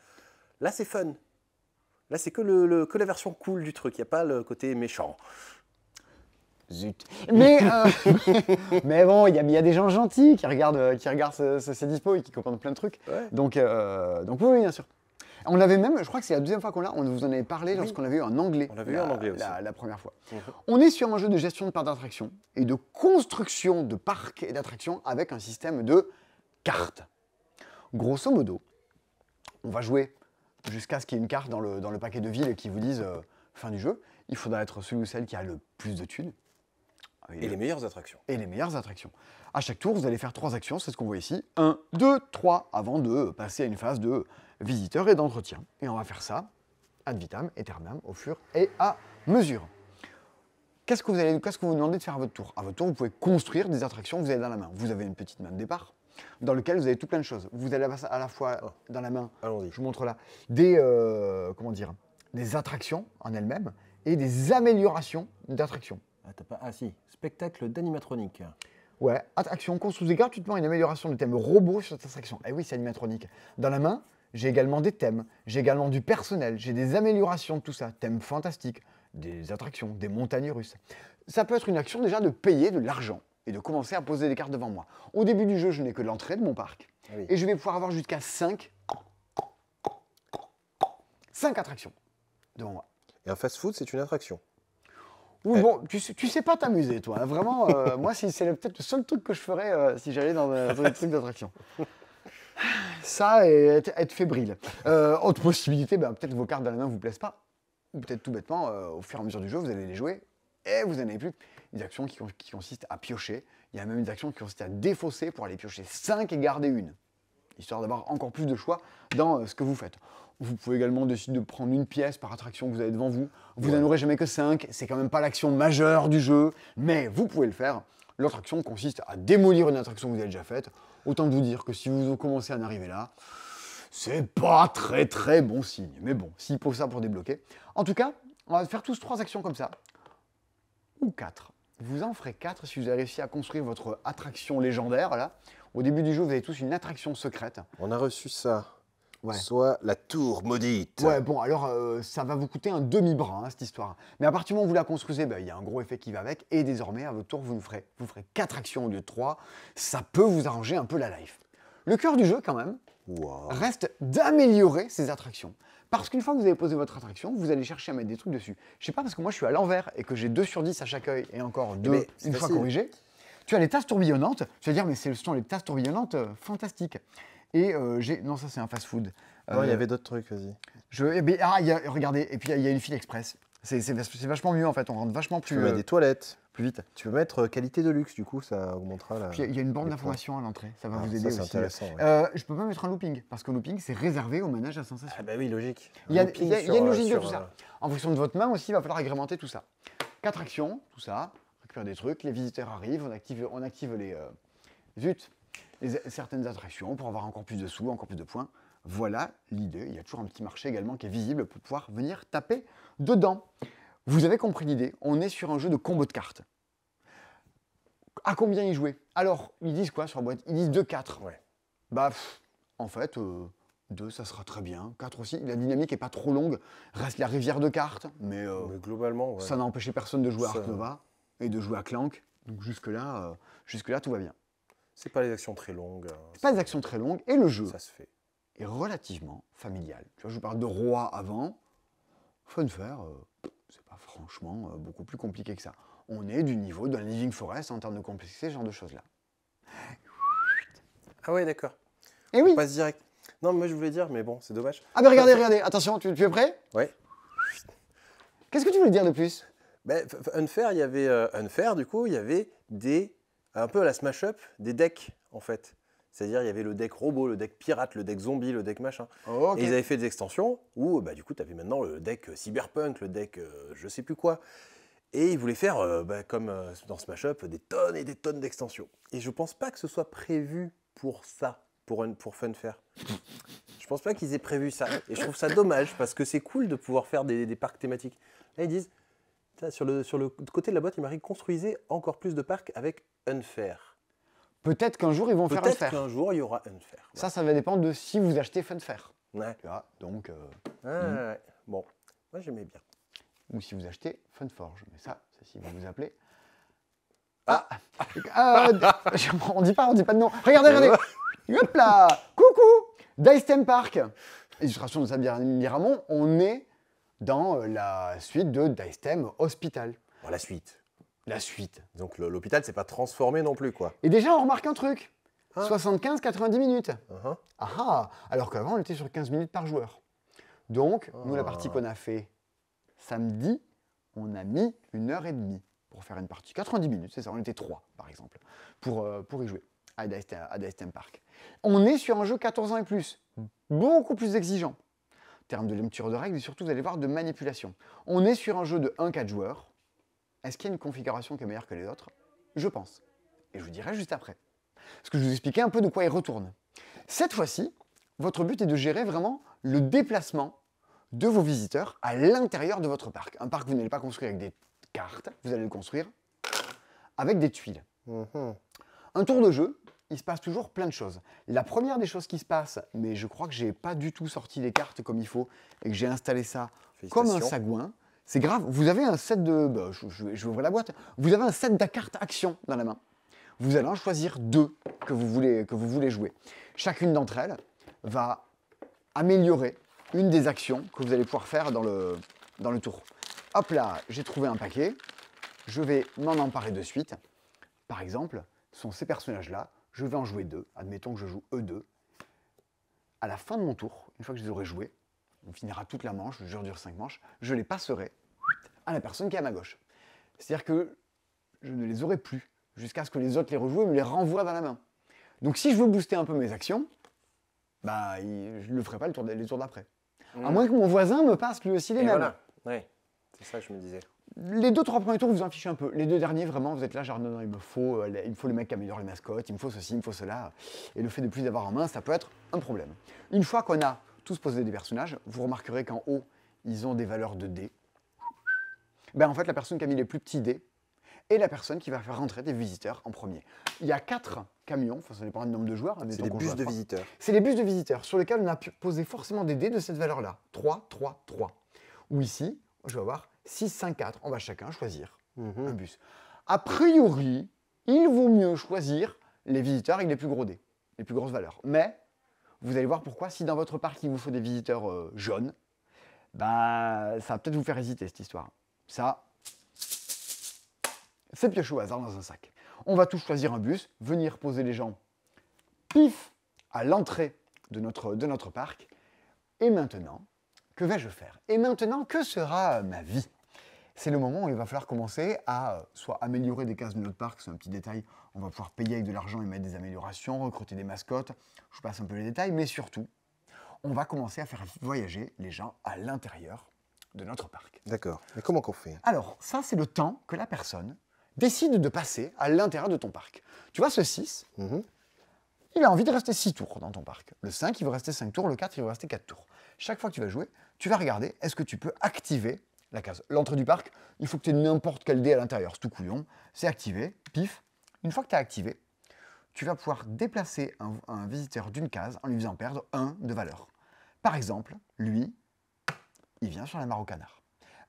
Là, c'est fun. Là, c'est que la version cool du truc. Il n'y a pas le côté méchant. Zut. Mais bon, il y a des gens gentils qui regardent ces dispos et qui comprennent plein de trucs. Ouais. Donc oui, bien sûr. On l'avait même, je crois que c'est la deuxième fois qu'on l'a, on vous en avait parlé lorsqu'on l'avait eu en anglais. On l'avait eu en anglais aussi. La première fois. On est sur un jeu de gestion de parcs d'attractions et de construction de parcs et d'attractions avec un système de cartes. Grosso modo, on va jouer jusqu'à ce qu'il y ait une carte dans le paquet de villes qui vous dise fin du jeu. Il faudra être celui ou celle qui a le plus de thunes. Et les meilleures attractions. Et les meilleures attractions. À chaque tour, vous allez faire 3 actions, c'est ce qu'on voit ici. 1, 2, 3, avant de passer à une phase de visiteur et d'entretien. Et on va faire ça ad vitam, aeternam, au fur et à mesure. Qu'est-ce que vous demandez de faire à votre tour? À votre tour, vous pouvez construire des attractions que vous avez dans la main. Vous avez une petite main de départ, dans laquelle vous avez tout plein de choses. Vous allez à la fois dans la main, je vous montre là, des attractions en elles-mêmes et des améliorations d'attractions. Si, spectacle d'animatronique. Ouais, attraction, construis des cartes, tu te prends une amélioration de thème robot sur cette attraction. Eh oui, c'est animatronique. Dans la main, j'ai également des thèmes, j'ai également du personnel, j'ai des améliorations de tout ça, thèmes fantastiques, des attractions, des montagnes russes. Ça peut être une action déjà de payer de l'argent et de commencer à poser des cartes devant moi. Au début du jeu, je n'ai que l'entrée de mon parc et je vais pouvoir avoir jusqu'à 5 attractions devant moi. Et un fast-food, c'est une attraction. Oui, bon, tu sais pas t'amuser, toi. Hein. Vraiment, moi, c'est peut-être le seul truc que je ferais si j'allais dans un truc d'attraction. Ça, et être fébrile. Autre possibilité, peut-être vos cartes dans la main ne vous plaisent pas. Ou peut-être tout bêtement, au fur et à mesure du jeu, vous allez les jouer et vous n'en avez plus. Des actions qui consistent à piocher. Il y a même des actions qui consistent à défausser pour aller piocher 5 et garder une. Histoire d'avoir encore plus de choix dans ce que vous faites. Vous pouvez également décider de prendre une pièce par attraction que vous avez devant vous. Vous n'en aurez jamais que 5, c'est quand même pas l'action majeure du jeu, mais vous pouvez le faire. L'autre action consiste à démolir une attraction que vous avez déjà faite. Autant vous dire que si vous commencez à en arriver là, c'est pas très très bon signe. Mais bon, s'il faut ça pour débloquer. En tout cas, on va faire tous 3 actions comme ça. Ou 4. Vous en ferez 4 si vous avez réussi à construire votre attraction légendaire. Là. Au début du jeu, vous avez tous une attraction secrète. On a reçu ça. Ouais. Soit la tour maudite. Ouais, bon, alors ça va vous coûter un demi-bras, hein, cette histoire. Mais à partir du moment où vous la construisez, il y a un gros effet qui va avec. Et désormais, à votre tour, vous ferez 4 actions au lieu de 3. Ça peut vous arranger un peu la life. Le cœur du jeu, quand même, reste d'améliorer ces attractions. Parce qu'une fois que vous avez posé votre attraction, vous allez chercher à mettre des trucs dessus. Je sais pas, parce que moi, je suis à l'envers et que j'ai 2 sur 10 à chaque œil et encore 2 une fois corrigé. Tu as les tasses tourbillonnantes. Tu vas dire, mais ce sont les tasses tourbillonnantes fantastiques. Et non, ça, c'est un fast-food. Non, il y avait d'autres trucs, vas-y. Regardez, et puis il y a une file express. C'est vachement mieux en fait, on rentre vachement plus. Tu peux mettre des toilettes. Plus vite. Tu peux mettre qualité de luxe, du coup, ça augmentera la. Puis il y a une borne d'information à l'entrée, ça va vous aider c'est aussi. Intéressant, ouais. Je peux pas mettre un looping, parce que le looping c'est réservé au manège à sensation. Ah bah oui, logique. Il y a une logique de tout ça. En fonction de votre main aussi, il va falloir agrémenter tout ça. 4 actions, tout ça, récupérer des trucs, les visiteurs arrivent, on active certaines attractions pour avoir encore plus de sous, encore plus de points. Voilà l'idée. Il y a toujours un petit marché également qui est visible pour pouvoir venir taper dedans. Vous avez compris l'idée, on est sur un jeu de combo de cartes. À combien y jouer? Alors, ils disent quoi sur la boîte? Ils disent 2-4. Ouais. Bah, en fait, 2, ça sera très bien. 4 aussi, la dynamique n'est pas trop longue. Reste la rivière de cartes, mais globalement, ouais. Ça n'a empêché personne de jouer à Ark Nova et de jouer à Clank. Donc jusque-là, tout va bien. C'est pas les actions très longues. C'est pas des actions très longues, et le jeu ça se fait. Est relativement familial. Tu vois, je vous parle de Roi avant. Funfair, c'est pas franchement beaucoup plus compliqué que ça. On est du niveau d'un Living Forest en termes de complexité, ce genre de choses-là. Ah ouais, d'accord. Et oui. On passe direct. Non, mais moi je voulais dire, mais bon, c'est dommage. Ah ben regardez, attention, tu es prêt? Ouais. Qu'est-ce que tu voulais dire de plus? Ben, Unfair, il y avait Unfair, du coup, il y avait un peu à la Smash Up, des decks, en fait. C'est-à-dire, il y avait le deck robot, le deck pirate, le deck zombie, le deck machin. Oh, okay. Et ils avaient fait des extensions où, du coup, tu avais maintenant le deck cyberpunk, le deck je sais plus quoi. Et ils voulaient faire, comme dans Smash Up, des tonnes et des tonnes d'extensions. Et je pense pas que ce soit prévu pour ça, pour Funfair. Je pense pas qu'ils aient prévu ça. Et je trouve ça dommage, parce que c'est cool de pouvoir faire des parcs thématiques. Là, ils disent, sur le côté de la boîte, il marqué « Construisez encore plus de parcs avec Unfair ». Peut-être qu'un jour, ils vont faire Unfair. Peut-être qu'un jour, il y aura Unfair. Ça va dépendre de si vous achetez Funfair. Ouais. Tu vois, donc... ouais. Bon, moi, j'aimais bien. Ou si vous achetez Funforge. Mais ça, c'est si vous vous appelez... on dit pas de nom. Regardez. Hop là. Coucou. Dice Theme Park. Illustration de Sabine Miramont. On est dans la suite de Dice Theme Hospital. Bon, la suite. La suite. Donc l'hôpital, c'est pas transformé non plus, quoi. Et déjà, on remarque un truc. 75-90 minutes. Uh-huh. Alors qu'avant, on était sur 15 minutes par joueur. Donc, nous, la partie qu'on a fait samedi, on a mis 1h30 pour faire une partie. 90 minutes, c'est ça. On était 3, par exemple, pour y jouer à Dice Theme Park. On est sur un jeu 14 ans et plus. Beaucoup plus exigeant. En termes de lecture de règles et surtout, vous allez voir, de manipulation. On est sur un jeu de 1-4 joueurs. Est-ce qu'il y a une configuration qui est meilleure que les autres? Je pense. Et je vous dirai juste après. Parce que je vous expliquais un peu de quoi il retourne. Cette fois-ci, votre but est de gérer vraiment le déplacement de vos visiteurs à l'intérieur de votre parc. Un parc que vous n'allez pas construire avec des cartes, vous allez le construire avec des tuiles. Un tour de jeu, il se passe toujours plein de choses. La première des choses qui se passe, mais je crois que j'ai pas du tout sorti les cartes comme il faut et que j'ai installé ça comme un sagouin, c'est grave, vous avez un set de... je vais ouvrir la boîte. Vous avez un set de cartes action dans la main. Vous allez en choisir 2 que vous voulez jouer. Chacune d'entre elles va améliorer une des actions que vous allez pouvoir faire dans le tour. Hop là, j'ai trouvé un paquet. Je vais m'en emparer de suite. Par exemple, ce sont ces personnages-là. Je vais en jouer 2. Admettons que je joue E2. À la fin de mon tour, une fois que je les aurai joués, on finira toute la manche, le jeu dure 5 manches, je les passerai à la personne qui est à ma gauche. C'est-à-dire que je ne les aurai plus jusqu'à ce que les autres les rejouent et me les renvoient dans la main. Donc si je veux booster un peu mes actions, je ne le ferai pas les tours d'après. À moins que mon voisin me passe lui aussi les mêmes. Voilà, ouais, c'est ça que je me disais. Les 2-3 premiers tours, vous en fichez un peu. Les 2 derniers, vraiment, vous êtes là, genre, non, il me faut le mec qui améliore les mascottes, il me faut ceci, il me faut cela. Et le fait de plus d'avoir en main, ça peut être un problème. Une fois qu'on a tous posé des personnages, vous remarquerez qu'en haut, ils ont des valeurs de dés. Ben, en fait, la personne qui a mis les plus petits dés est la personne qui va faire rentrer des visiteurs en premier. Il y a 4 camions, enfin, ça dépend du nombre de joueurs. C'est les bus de visiteurs. C'est les bus de visiteurs sur lesquels on a posé forcément des dés de cette valeur-là. 3, 3, 3. Ou ici, je vais avoir 6, 5, 4. On va chacun choisir un bus. A priori, il vaut mieux choisir les visiteurs avec les plus gros dés, les plus grosses valeurs. Mais, vous allez voir pourquoi, si dans votre parc, il vous faut des visiteurs jaunes, bah, ça va peut-être vous faire hésiter, cette histoire. Ça, c'est pioché au hasard dans un sac. On va tous choisir un bus, venir poser les gens, pif, à l'entrée de notre parc. Et maintenant, que vais-je faire? Et maintenant, que sera ma vie? C'est le moment où il va falloir commencer à soit améliorer des cases de notre parc, c'est un petit détail, on va pouvoir payer avec de l'argent et mettre des améliorations, recruter des mascottes, je passe un peu les détails, mais surtout, on va commencer à faire voyager les gens à l'intérieur de notre parc. D'accord. Mais comment qu'on fait? Alors, ça, c'est le temps que la personne décide de passer à l'intérieur de ton parc. Tu vois, ce 6, il a envie de rester 6 tours dans ton parc. Le 5, il veut rester 5 tours, le 4, il veut rester 4 tours. Chaque fois que tu vas jouer, tu vas regarder, est-ce que tu peux activer la case. L'entrée du parc, il faut que tu aies n'importe quel dé à l'intérieur, c'est tout couillon, c'est activé, pif. Une fois que tu as activé, tu vas pouvoir déplacer un visiteur d'une case en lui faisant perdre 1 de valeur. Par exemple, lui, il vient sur la mare au canard.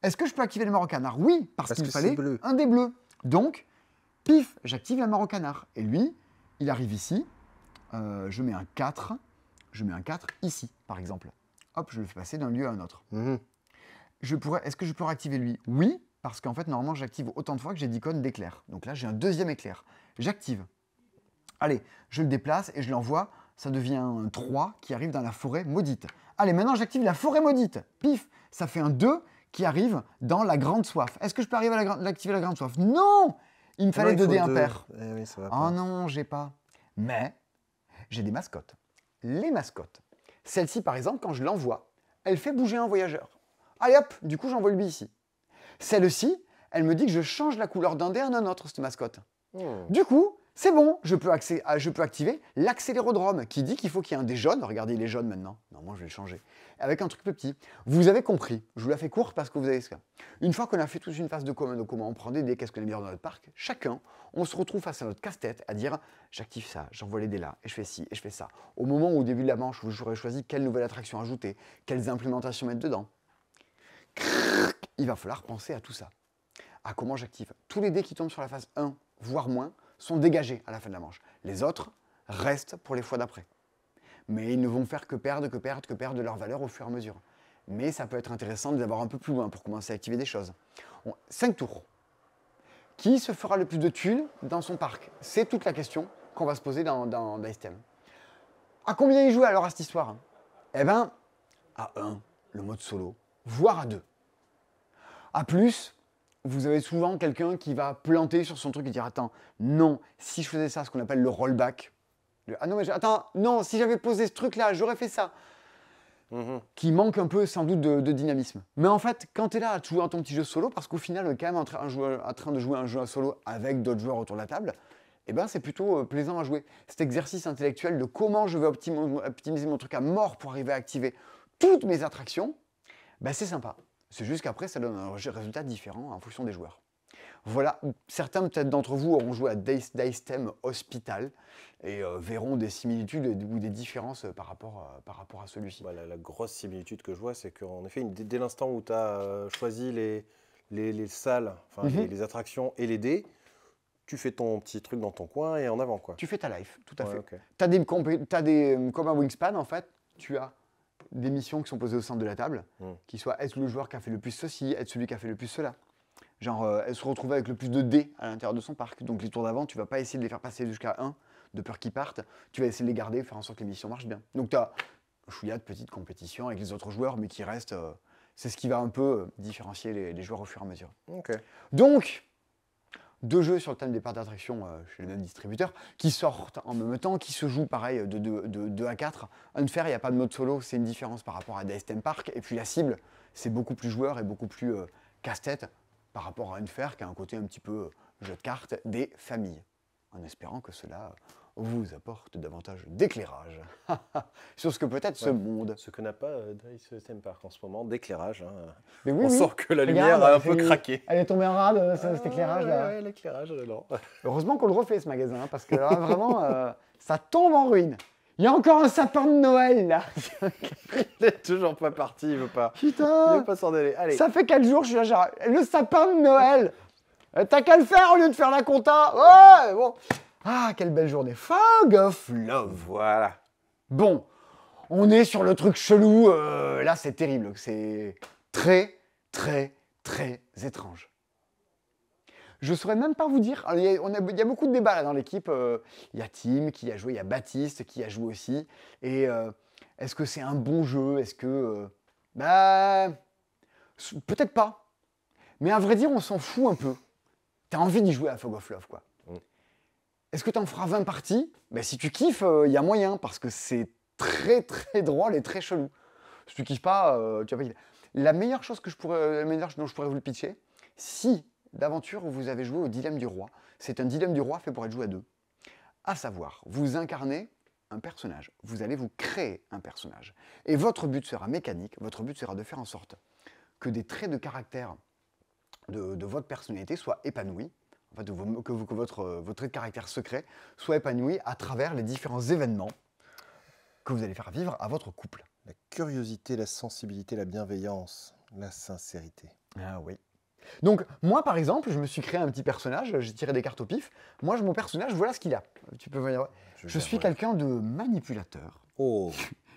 Est-ce que je peux activer le mare au canard? Oui, parce qu'il fallait un dé bleu. Donc, pif, j'active la mare au canard. Et lui, il arrive ici, je mets un 4 ici, par exemple. Hop, je le fais passer d'un lieu à un autre. Est-ce que je pourrais activer lui? Oui, parce qu'en fait, normalement, j'active autant de fois que j'ai d'icônes d'éclair. Donc là, j'ai un deuxième éclair. J'active. Allez, je le déplace et je l'envoie. Ça devient un 3 qui arrive dans la forêt maudite. Allez, maintenant, j'active la forêt maudite. Pif, ça fait un 2 qui arrive dans la grande soif. Est-ce que je peux arriver à activer la grande soif? Non! Il me fallait 2 dés impairs. Eh oui, ça va pas. Oh non, j'ai pas. Mais, j'ai des mascottes. Les mascottes. Celle-ci, par exemple, quand je l'envoie, elle fait bouger un voyageur. Allez hop, du coup j'envoie lui ici. Celle-ci, elle me dit que je change la couleur d'un dé à un autre, cette mascotte. Du coup, c'est bon, je peux activer l'accélérodrome qui dit qu'il faut qu'il y ait un dé jaune. Regardez, il est jaune maintenant. Non, moi je vais le changer. Avec un truc plus petit. Vous avez compris, je vous la fais courte parce que vous avez ça. Une fois qu'on a fait toute une phase de comment on prend des dés, qu'est-ce qu'on aime bien dans notre parc, chacun, on se retrouve face à notre casse-tête à dire j'active ça, j'envoie les dés là, et je fais ci, et je fais ça. Au moment où au début de la manche, j'aurais choisi quelle nouvelle attraction ajouter, quelles implémentations mettre dedans. Il va falloir penser à tout ça. À comment j'active. Tous les dés qui tombent sur la phase 1, voire moins, sont dégagés à la fin de la manche. Les autres restent pour les fois d'après. Mais ils ne vont faire que perdre de leur valeur au fur et à mesure. Mais ça peut être intéressant d'avoir un peu plus loin pour commencer à activer des choses. 5 tours. Qui se fera le plus de tuiles dans son parc? C'est toute la question qu'on va se poser dans Dice Theme. À combien il joue alors à cette histoire? Eh bien, à 1, le mode solo, voire à 2. À plus, vous avez souvent quelqu'un qui va planter sur son truc et dire attends, non, si je faisais ça, ce qu'on appelle le rollback. Ah non, mais attends, non, si j'avais posé ce truc-là, j'aurais fait ça. Qui manque un peu sans doute de dynamisme. Mais en fait, quand tu es là à jouer à ton petit jeu solo, parce qu'au final, on est quand même en train de jouer un jeu solo avec d'autres joueurs autour de la table, eh ben, c'est plutôt plaisant à jouer. Cet exercice intellectuel de comment je vais optimiser mon truc à mort pour arriver à activer toutes mes attractions, ben, c'est sympa. C'est juste qu'après, ça donne un résultat différent en fonction des joueurs. Voilà, certains peut-être d'entre vous auront joué à Dice Theme Hospital et verront des similitudes ou des différences par rapport à celui-ci. Bah, la grosse similitude que je vois, c'est qu'en effet, dès l'instant où tu as choisi les salles, enfin, les attractions et les dés, tu fais ton petit truc dans ton coin et en avant, quoi. Tu fais ta life, tout à fait. Okay. Tu as comme un Wingspan, en fait, tu as des missions qui sont posées au centre de la table, qui soient être le joueur qui a fait le plus ceci, être celui qui a fait le plus cela. Genre, elle se retrouve avec le plus de dés à l'intérieur de son parc. Donc les tours d'avant, tu vas pas essayer de les faire passer jusqu'à 1, de peur qu'ils partent. Tu vas essayer de les garder, faire en sorte que les missions marchent bien. Donc tu as un chouïa de petite compétition avec les autres joueurs, mais qui reste... c'est ce qui va un peu différencier les joueurs au fur et à mesure. Okay. Donc, 2 jeux sur le thème des parcs d'attraction chez le même distributeur, qui sortent en même temps, qui se jouent pareil de 2 à 4. Unfair, il n'y a pas de mode solo, c'est une différence par rapport à Dice Theme Park. Et puis la cible, c'est beaucoup plus joueur et beaucoup plus casse-tête. par rapport à Unfair qui a un côté un petit peu jeu de cartes des familles. En espérant que cela vous apporte davantage d'éclairage sur ce que peut être ce monde. Ce que n'a pas Dice Theme Park en ce moment, d'éclairage. Hein. Mais oui, On oui. sent que la Regarde, lumière a un peu craqué. Elle est tombée en rade, cet éclairage-là. Ouais, l'éclairage, non. Heureusement qu'on le refait, ce magasin, parce que là, vraiment, ça tombe en ruine. Il y a encore un sapin de Noël, là. Il n'est toujours pas parti, il veut pas. Il Putain, veut pas s'en aller. Allez. ça fait 4 jours, je suis là, genre, le sapin de Noël. T'as qu'à le faire au lieu de faire la compta. Ouais, bon. Ah, quelle belle journée. Fog of Love. Voilà. Bon, on est sur le truc chelou. Là, c'est terrible. C'est très, très, très étrange. Je ne saurais même pas vous dire. Il y a beaucoup de débats là dans l'équipe. Il y a Tim qui a joué, il y a Baptiste qui a joué aussi. Et est-ce que c'est un bon jeu? Est-ce que. Peut-être pas. Mais à vrai dire, on s'en fout un peu. T'as envie d'y jouer à Fog of Love, quoi. Est-ce que tu en feras 20 parties? Si tu kiffes, il y a moyen, parce que c'est très très drôle et très chelou. Si tu kiffes pas, tu vas pas kiffer. La meilleure chose dont je pourrais vous le pitcher, si d'aventure vous avez joué au Dilemme du Roi, c'est un Dilemme du Roi fait pour être joué à deux. À savoir, vous incarnez un personnage, vous allez vous créer un personnage. Et votre but sera mécanique, votre but sera de faire en sorte que des traits de caractère de votre personnalité soient épanouis, en fait, que votre trait de caractère secret soit épanoui à travers les différents événements que vous allez faire vivre à votre couple. La curiosité, la sensibilité, la bienveillance, la sincérité. Ah oui. Donc, moi, par exemple, je me suis créé un petit personnage, j'ai tiré des cartes au pif. Moi, mon personnage, voilà ce qu'il a. Tu peux venir. Je suis quelqu'un de manipulateur. Oh.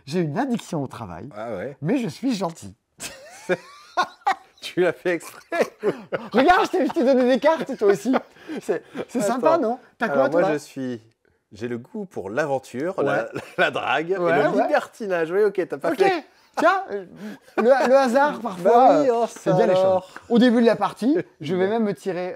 J'ai une addiction au travail, Ah ouais. mais je suis gentil. Tu l'as fait exprès. Regarde, je t'ai donné des cartes, toi aussi. C'est sympa, non? T'as quoi, Alors, toi? moi, j'ai le goût pour l'aventure, Ouais. la drague et Ouais, le ouais. libertinage. Oui, ok, t'as pas Ok, fait. tiens, le hasard, parfois, Bah oui, oh, c'est bien les choses. alors. Au début de la partie, je vais même me tirer...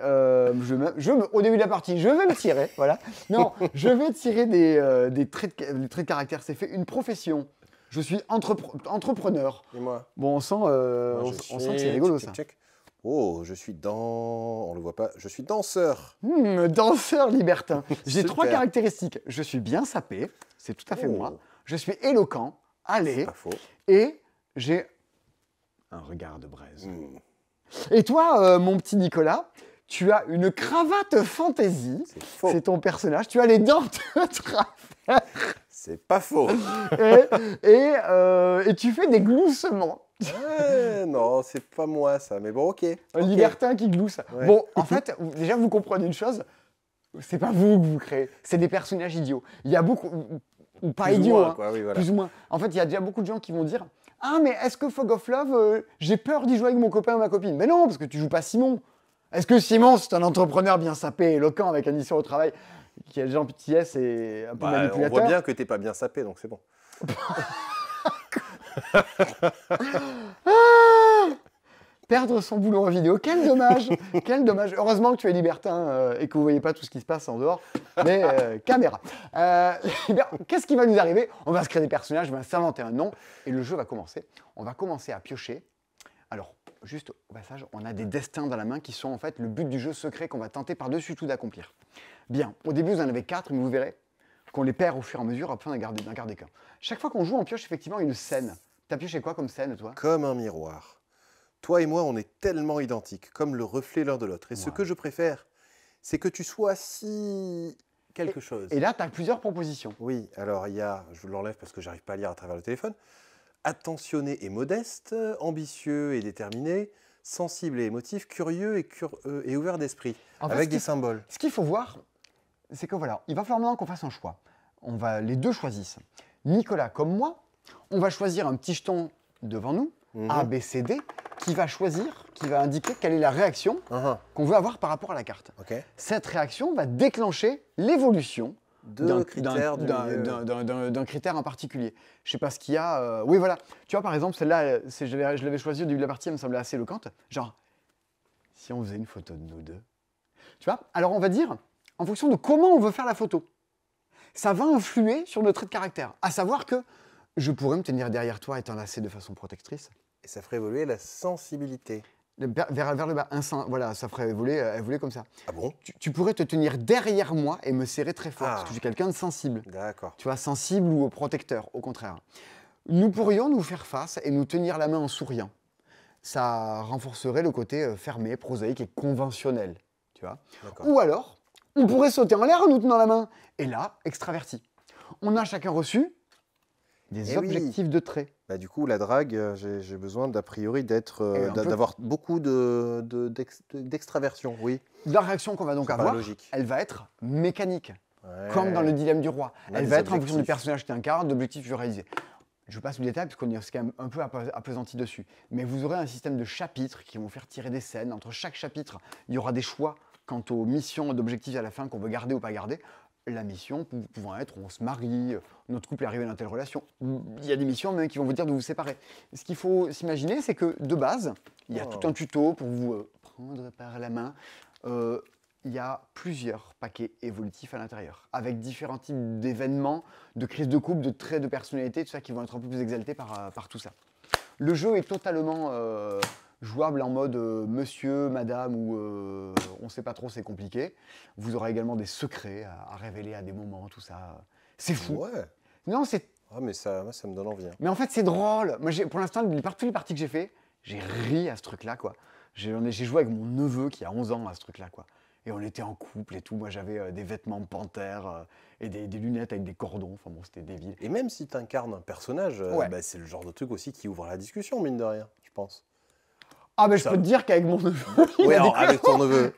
au début de la partie, je vais me tirer, voilà. Non, je vais tirer des traits de caractère. C'est fait une profession. Je suis entrepreneur. Et moi? Bon, on sent, Moi, on sent que c'est rigolo, ça. check. Oh, je suis on le voit pas. Je suis danseur. Danseur libertin. J'ai 3 Super. caractéristiques. Je suis bien sapé, c'est tout à fait Oh. moi. Je suis éloquent, allez, Pas faux. et j'ai un regard de braise. Hmm. Et toi, mon petit Nicolas, tu as une cravate fantaisie. C'est faux. C'est ton personnage. Tu as les dents de travers. C'est pas faux. Et tu fais des gloussements. Ouais, non, c'est pas moi ça. Mais bon, ok. Un ok. libertin qui glousse. Ouais. Bon, en fait, déjà, vous comprenez une chose. C'est pas vous que vous créez. C'est des personnages idiots. Il y a beaucoup... Ou pas Plus ou idiots, moins, hein, quoi, oui, voilà. plus ou moins. En fait, il y a déjà beaucoup de gens qui vont dire « Ah, mais est-ce que Fog of Love, j'ai peur d'y jouer avec mon copain ou ma copine ?» Mais non, parce que tu joues pas Simon. Est-ce que Simon, c'est un entrepreneur bien sapé, éloquent, avec un mission au travail, qui a déjà un petit S et un peu On manipulateur? voit bien que t'es pas bien sapé, donc c'est bon. Perdre son boulot en vidéo, quel dommage. Quel dommage. Heureusement que tu es libertin et que vous voyez pas tout ce qui se passe en dehors. Mais caméra. Eh bien, qu'est-ce qui va nous arriver? On va se créer des personnages, on va s'inventer un nom et le jeu va commencer. On va commencer à piocher. Alors, juste au passage, on a des destins dans la main qui sont en fait le but du jeu secret qu'on va tenter par-dessus tout d'accomplir. Bien, au début vous en avez 4, mais vous verrez qu'on les perd au fur et à mesure afin d'en garder qu'un. Chaque fois qu'on joue, on pioche effectivement une scène. T'as pioché quoi comme scène, toi? Comme un miroir. Toi et moi, on est tellement identiques, comme le reflet l'un de l'autre. Et ce que je préfère, c'est que tu sois si quelque chose. Et là, tu as plusieurs propositions. Oui, alors il y a, je l'enlève parce que j'arrive pas à lire à travers le téléphone, attentionné et modeste, ambitieux et déterminé, sensible et émotif, curieux et ouvert d'esprit, En fait, avec des symboles. Ce qu'il faut voir, c'est que voilà, il va falloir maintenant qu'on fasse un choix. Les deux choisissent. Nicolas, comme moi, on va choisir un petit jeton devant nous, A, B, C, D, qui va indiquer quelle est la réaction qu'on veut avoir par rapport à la carte. Okay. Cette réaction va déclencher l'évolution d'un critère en particulier. Je ne sais pas ce qu'il y a. Oui, voilà. Tu vois, par exemple, celle-là, je l'avais choisie au début de la partie, elle me semblait assez éloquente. Genre, si on faisait une photo de nous deux. Tu vois? Alors, on va dire, en fonction de comment on veut faire la photo, ça va influer sur notre trait de caractère. À savoir que je pourrais me tenir derrière toi et t'enlacer de façon protectrice. Et ça ferait évoluer la sensibilité. Vers le bas. Voilà, ça ferait voler comme ça. Ah bon? Tu pourrais te tenir derrière moi et me serrer très fort, parce que je suis quelqu'un de sensible. D'accord. Tu vois, sensible ou protecteur, au contraire. Nous pourrions nous faire face et nous tenir la main en souriant. Ça renforcerait le côté fermé, prosaïque et conventionnel. Tu vois. Ou alors, on pourrait sauter en l'air en nous tenant la main. Et là, extraverti. On a chacun reçu des objectifs de trait. Bah, du coup, la drague, j'ai besoin d'a priori d'avoir beaucoup d'extraversion, oui. La réaction qu'on va donc avoir, elle va être mécanique. Ouais. Comme dans le dilemme du roi. Elle va être en fonction du personnage que tu incarnes, d'objectifs que tu réalises. Je passe le détail puisqu'on est quand même un peu appesanti dessus. Mais vous aurez un système de chapitres qui vont faire tirer des scènes. Entre chaque chapitre, il y aura des choix quant aux missions et d'objectifs à la fin qu'on veut garder ou pas garder. La mission pouvant être on se marie, notre couple est arrivé dans telle relation. Il y a des missions même qui vont vous dire de vous séparer. Ce qu'il faut s'imaginer, c'est que de base, il y a tout un tuto pour vous prendre par la main. Il y a plusieurs paquets évolutifs à l'intérieur, avec différents types d'événements, de crises de couple, de traits de personnalité, tout ça qui vont être un peu plus exaltés par tout ça. Le jeu est totalement jouable en mode monsieur, madame ou on ne sait pas trop, c'est compliqué. Vous aurez également des secrets à révéler à des moments, tout ça. C'est fou. Ouais. Non, c'est... Ah, mais ça me donne envie. Hein. Mais en fait, c'est drôle. Moi, pour l'instant, toutes les parties que j'ai fait, j'ai ri à ce truc-là, quoi. J'ai joué avec mon neveu qui a 11 ans à ce truc-là, quoi. Et on était en couple et tout. Moi, j'avais des vêtements de panthère et des lunettes avec des cordons. Enfin bon, c'était débile. Et même si tu incarnes un personnage, bah, c'est le genre de truc aussi qui ouvre la discussion, mine de rien, je pense. Ah, mais je peux te dire qu'avec mon neveu. Oui, alors avec ton neveu.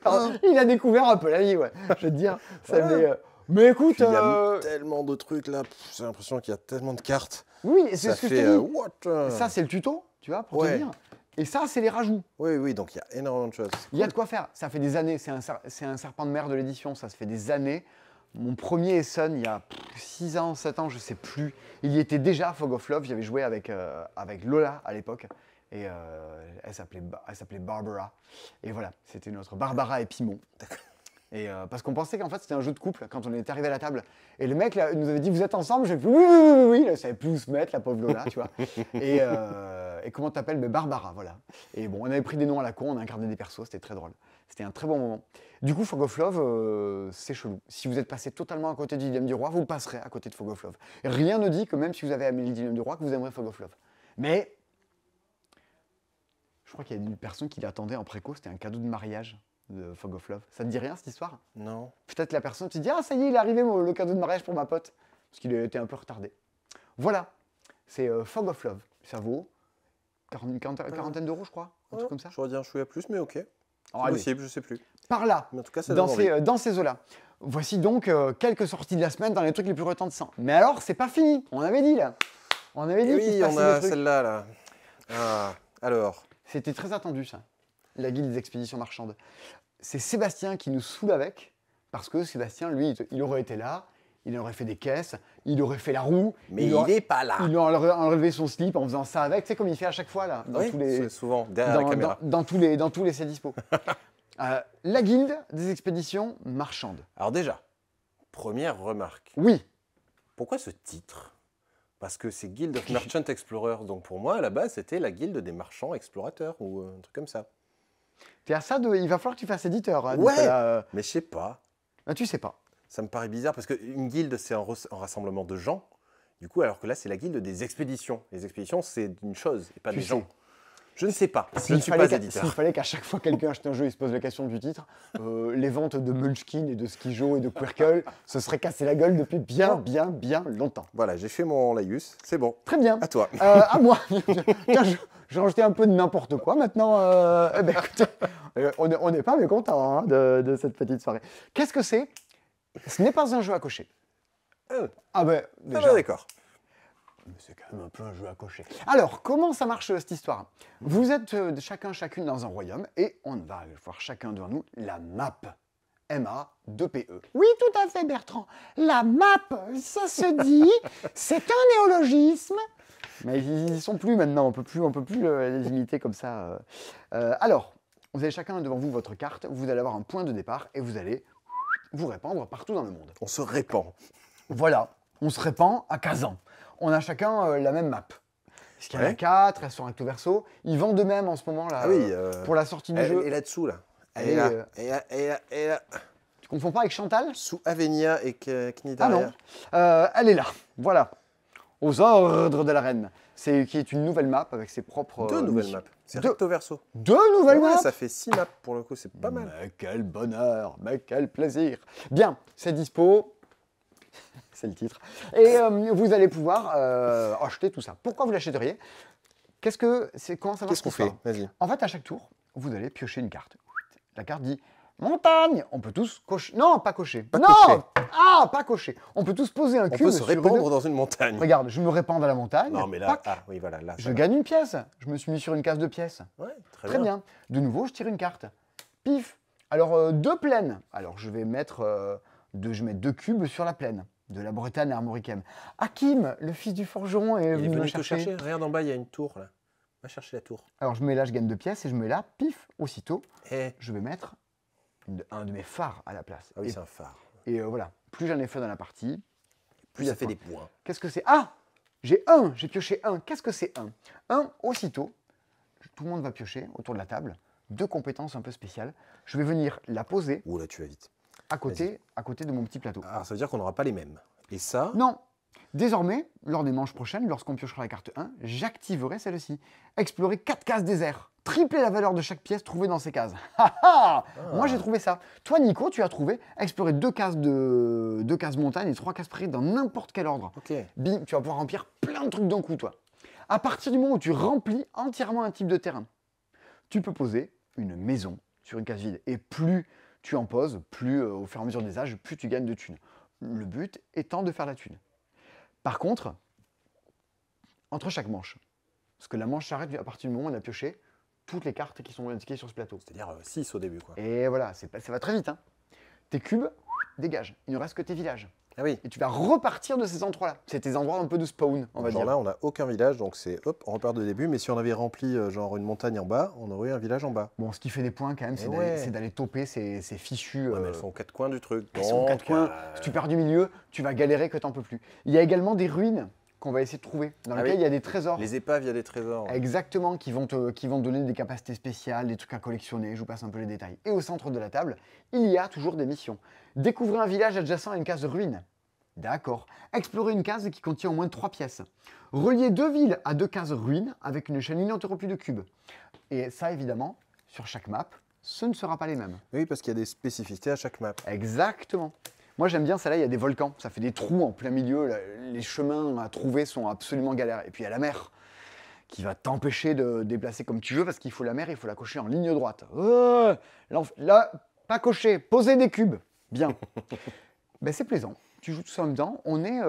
Il a découvert un peu la vie, ouais. Je vais te dire. Ça mais écoute. Il y a tellement de trucs là. J'ai l'impression qu'il y a tellement de cartes. Oui, c'est ce que je te dis. What ça, c'est le tuto, tu vois, pour te dire. Et ça, c'est les rajouts. Oui, donc il y a énormément de choses. Il y a de quoi faire. Ça fait des années. C'est un serpent de mer de l'édition. Ça se fait des années. Mon premier Essen, il y a 6 ans, 7 ans, je sais plus. Il y était déjà, Fog of Love. J'avais joué avec Lola à l'époque. Et elle s'appelait Barbara. Et voilà, c'était notre Barbara et Pimon. Et parce qu'on pensait qu'en fait c'était un jeu de couple quand on est arrivé à la table. Et le mec là, nous avait dit vous êtes ensemble. J'ai fait oui. Elle savait plus où se mettre, la pauvre Lola, tu vois. Et comment t'appelles? Barbara, voilà. Et bon, on avait pris des noms à la con, on a incarné des persos, c'était très drôle. C'était un très bon moment. Du coup, Fog of Love, c'est chelou. Si vous êtes passé totalement à côté du Dilemme du Roi, vous passerez à côté de Fog of Love. Et rien ne dit que même si vous avez aimé le Dilemme du Roi, que vous aimerez Fog of Love. Mais je crois qu'il y a une personne qui l'attendait en préco, c'était un cadeau de mariage de Fog of Love. Ça te dit rien cette histoire? Non. Peut-être la personne te dit ah ça y est, il est arrivé le cadeau de mariage pour ma pote parce qu'il était un peu retardé. Voilà, c'est Fog of Love. Ça vaut une quarantaine d'euros, je crois, un truc comme ça. J'aurais dit un chouïa plus, mais ok. Oh, c'est possible, je sais plus. Par là, mais en tout cas, ça dans ces eaux-là. Voici donc quelques sorties de la semaine dans les trucs les plus retentissants. Mais alors, c'est pas fini. On avait dit là. On avait dit qu'il se passait des trucs. Oui, on a celle-là là. Ah, alors. C'était très attendu ça. La guilde des expéditions marchandes. C'est Sébastien qui nous saoule avec, parce que Sébastien, lui, il aurait été là, il aurait fait des caisses, il aurait fait la roue. Mais il n'est pas là. Il aurait enlevé son slip en faisant ça avec, tu sais, comme il fait à chaque fois, là. Souvent, derrière la caméra. Dans tous les sets dispo. La guilde des expéditions marchandes. Alors déjà, première remarque. Oui. Pourquoi ce titre? Parce que c'est Guild of Merchant Explorers. Donc pour moi, à la base, c'était la guilde des marchands explorateurs ou un truc comme ça. T'es à ça de... Il va falloir que tu fasses éditeur. Hein, ouais, mais je sais pas. Ah, tu sais pas. Ça me paraît bizarre parce qu'une guilde, c'est un rassemblement de gens. Du coup, alors que là, c'est la guilde des expéditions. Les expéditions, c'est une chose et pas des gens. Je ne sais pas. Je ne suis pas éditeur. S'il fallait qu'à chaque fois que quelqu'un achète un jeu, il se pose la question du titre, les ventes de Munchkin et de Skijo et de Quirkle se seraient cassé la gueule depuis bien longtemps. Voilà, j'ai fait mon laïus, c'est bon. Très bien. À toi. À moi. Tiens, j'ai rajouté un peu de n'importe quoi. Maintenant, écoutez, on n'est pas mécontent hein, de cette petite soirée. Qu'est-ce que c'est? Ce n'est pas un jeu à cocher. Ah ben, déjà. D'accord. Mais c'est quand même un peu un jeu à cocher. Alors, comment ça marche cette histoire? Vous êtes chacune dans un royaume et on va voir chacun devant nous la map. M-A-2-P-E. Oui, tout à fait, Bertrand. La map, ça se dit, c'est un néologisme. Mais ils y sont plus maintenant, on peut plus les imiter comme ça. Alors, vous avez chacun devant vous votre carte, vous allez avoir un point de départ et vous allez vous répandre partout dans le monde. On se répand. Voilà, on se répand à Kazan. On a chacun la même map. Parce qu'il y en a 4, elles sont recto verso. Ils vendent de même en ce moment là, Ah oui. pour la sortie du Elle jeu. est là-dessous, là. Elle Et, est là. Elle est là. Elle est là. Elle est là. Tu confonds pas avec Chantal? Sous Avenia et Knidaria. Ah non, elle est là, voilà. Aux ordres de la reine. Qui est une nouvelle map avec ses propres... 2 nouvelles missions. maps. C'est recto verso. 2 nouvelles Ouais, maps. ça fait 6 maps pour le coup, c'est pas mal. Mais quel bonheur, mais quel plaisir. Bien, c'est dispo. C'est le titre. Et vous allez pouvoir acheter tout ça. Pourquoi vous l'achèteriez? Comment ça marche? Qu'est-ce qu'on fait? Vas-y. En fait, à chaque tour, vous allez piocher une carte. La carte dit montagne. On peut tous cocher. Non, pas cocher. Pas non cocher. Ah, pas cocher. On peut tous poser un On cube peut se sur répandre dans une montagne. Regarde, je me répands dans la montagne. Non, mais là, Pac, ah oui, voilà, là. je gagne une pièce. Je me suis mis sur une case de pièces. Ouais, Très bien. De nouveau, je tire une carte. Pif. Alors, 2 plaines. Alors, je vais mettre 2 cubes sur la plaine de la Bretagne armoricaine. Hakim, le fils du forgeron, est Il est venu me venu te chercher. chercher. Regarde en bas, il y a une tour là. Va chercher la tour. Alors, je mets là, je gagne 2 pièces et je mets là, pif, aussitôt, Eh. je vais mettre un de mes phares à la place. Ah oui, et c'est un phare. et voilà, plus j'en ai fait dans la partie, Plus ça fait des points. Qu'est-ce que c'est? Ah, j'ai pioché 1. Qu'est-ce que c'est 1? 1, aussitôt, tout le monde va piocher autour de la table. 2 compétences un peu spéciales. Je vais venir la poser Ouh là, tu vas vite. à côté de mon petit plateau. Alors, ça veut dire qu'on n'aura pas les mêmes. Et ça, Non. Désormais, lors des manches prochaines, lorsqu'on piochera la carte 1, j'activerai celle-ci. Explorer 4 cases désert. Tripler la valeur de chaque pièce trouvée dans ces cases. Moi, j'ai trouvé ça. Toi, Nico, tu as trouvé explorer 2 cases montagne et 3 cases prairie dans n'importe quel ordre. ok. Bim, tu vas pouvoir remplir plein de trucs d'un coup, toi. À partir du moment où tu remplis entièrement un type de terrain, tu peux poser une maison sur une case vide. Et plus tu en poses, plus au fur et à mesure des âges, plus tu gagnes de thunes. Le but étant de faire la thune. Par contre, entre chaque manche, parce que la manche s'arrête à partir du moment où on a pioché toutes les cartes qui sont indiquées sur ce plateau. C'est-à-dire 6 au début, quoi. Et voilà, ça va très vite. Hein. Tes cubes dégagent. Il ne reste que tes villages. Ah oui. Et tu vas repartir de ces endroits-là. C'est tes endroits un peu de spawn, on va Genre dire. là, on n'a aucun village, donc c'est hop, on repart de début. Mais si on avait rempli genre une montagne en bas, on aurait eu un village en bas. Bon, ce qui fait des points quand même, c'est ouais. d'aller toper ces fichus. Ouais, mais elles sont aux 4 coins du truc. Elles sont aux 4 coins. Si tu pars du milieu, tu vas galérer que t'en peux plus. Il y a également des ruines qu'on va essayer de trouver, dans lesquelles il y a des trésors. Les épaves, il y a des trésors. Ouais. Exactement, qui vont te donner des capacités spéciales, des trucs à collectionner, je vous passe un peu les détails. Et au centre de la table, il y a toujours des missions. Découvrir un village adjacent à une case de ruine. D'accord. Explorer une case qui contient au moins 3 pièces. Relier 2 villes à 2 cases ruines avec une chaîne ininterrompue de cubes. Et ça, évidemment, sur chaque map, ce ne sera pas les mêmes. Oui, parce qu'il y a des spécificités à chaque map. Exactement. Moi, j'aime bien celle-là, il y a des volcans. Ça fait des trous en plein milieu. Les chemins à trouver sont absolument galères. Et puis, il y a la mer qui va t'empêcher de déplacer comme tu veux parce qu'il faut la mer, il faut la cocher en ligne droite. Là, pas cocher, poser des cubes. Bien. Ben, c'est plaisant. Tu joues tout ça en même temps. On est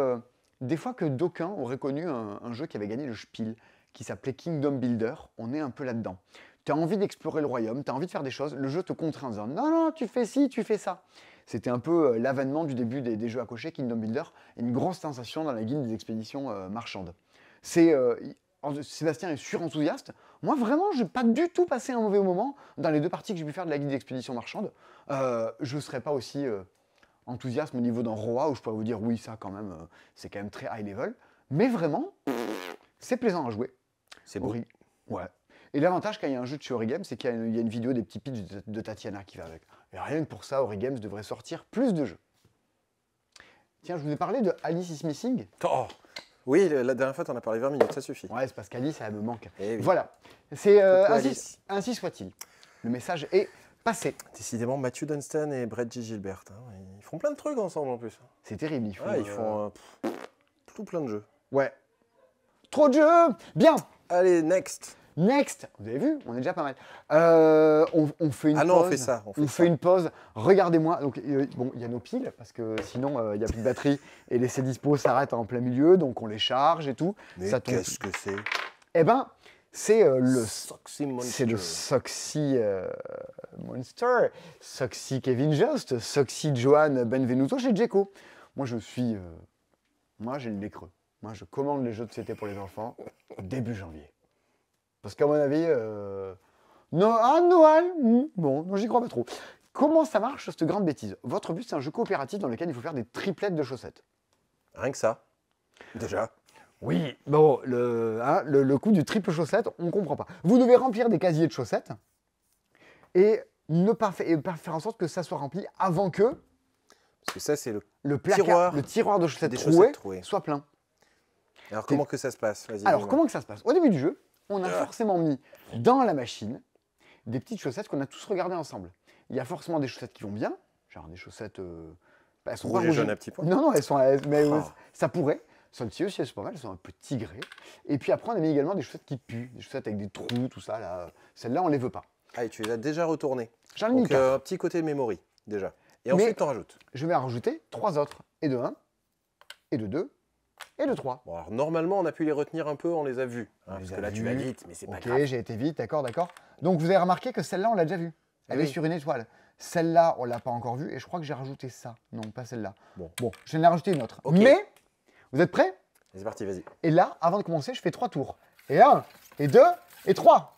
des fois que d'aucuns auraient connu un jeu qui avait gagné le Spiel, qui s'appelait Kingdom Builder. On est un peu là-dedans. Tu as envie d'explorer le royaume, tu as envie de faire des choses. Le jeu te contraint en disant non, non, tu fais ci, tu fais ça. C'était un peu l'avènement du début des jeux à cocher, Kingdom Builder, et une grosse sensation dans la guilde des expéditions marchandes. Sébastien est surenthousiaste. Moi, vraiment, je n'ai pas du tout passé un mauvais moment dans les 2 parties que j'ai pu faire de la guilde d'expédition marchande. Je ne serais pas aussi enthousiaste au niveau d'un roi où je pourrais vous dire oui, ça quand même, c'est quand même très high level. Mais vraiment, c'est plaisant à jouer. C'est beau. Ouais. Et l'avantage quand il y a un jeu de chez Origames, c'est qu'il y a une vidéo des petits pitchs de Tatiana qui va avec. Et rien que pour ça, Origames devrait sortir plus de jeux. Tiens, je vous ai parlé de Alice is Missing. Oh oui, la dernière fois, tu en as parlé 20 minutes, ça suffit. Ouais, c'est parce qu'Alice, ça me manque. Eh oui. Voilà. C'est Alice. ainsi soit-il. Le message est passé. Décidément, Matthew Dunstan et Brett G. Gilbert, hein, ils font plein de trucs ensemble en plus. C'est terrible. Ils font tout plein de jeux. Ouais. Trop de jeux. Bien. Allez, next. Next, vous avez vu, on est déjà pas mal. On fait une pause. Ah non, on fait ça. On fait une pause. Regardez-moi. Donc, bon, il y a nos piles, parce que sinon, il n'y a plus de batterie. Et les C dispo s'arrêtent en plein milieu, donc on les charge et tout. Mais ça tombe. qu'est-ce que c'est? Eh ben, c'est Soxy Monster. C'est le Soxy Monster. Soxy Kevin Jost. Soxy Johan Benvenuto chez Djeco. Moi, moi, j'ai le nez creux. Moi, je commande les jeux de société pour les enfants début janvier. Parce qu'à mon avis, Noël, bon, non, j'y crois pas trop. Comment ça marche, cette grande bêtise? Votre but, c'est un jeu coopératif dans lequel il faut faire des triplettes de chaussettes. Rien que ça. Déjà. Oui, bon, le coup du triple chaussette, on ne comprend pas. Vous devez remplir des casiers de chaussettes et ne pas, faire en sorte que ça soit rempli avant que Parce que ça, c'est le placard, le tiroir de chaussettes des trouées chaussettes trouées. soit plein. Alors, comment que ça se passe? Vas-y, Alors, dis-moi. comment que ça se passe? Au début du jeu, on a Ah. forcément mis dans la machine des petites chaussettes qu'on a tous regardées ensemble. Il y a forcément des chaussettes qui vont bien, genre des chaussettes... elles sont Rouge pas et rouges. jaune à petits points. Non, non, mais Oh. ça pourrait. Celles-ci aussi, elles sont pas mal, elles sont un peu tigrées. Et puis après, on a mis également des chaussettes qui puent, des chaussettes avec des trous, tout ça. Là. Celles-là, on les veut pas. Ah, et tu les as déjà retournées. J'en ai mis Donc, 4. un petit côté memory, déjà. Et Mais- ensuite, t'en rajoutes. Je vais en rajouter 3 autres. Et de 1, et de 2, et de 3. Bon, alors, normalement, on a pu les retenir un peu, on les a vus. On les parce a que là, tu vus. vas vite, mais c'est pas Ok, grave. j'ai été vite, d'accord, d'accord. Donc vous avez remarqué que celle-là, on l'a déjà vue. Elle Oui. est sur une étoile. Celle-là, on l'a pas encore vue. Et je crois que j'ai rajouté ça. Non, pas celle-là. Bon. Bon, je viens de rajouter une autre. Ok. Mais, vous êtes prêts? C'est parti, vas-y. Et là, avant de commencer, je fais 3 tours. Et 1, et 2, et 3.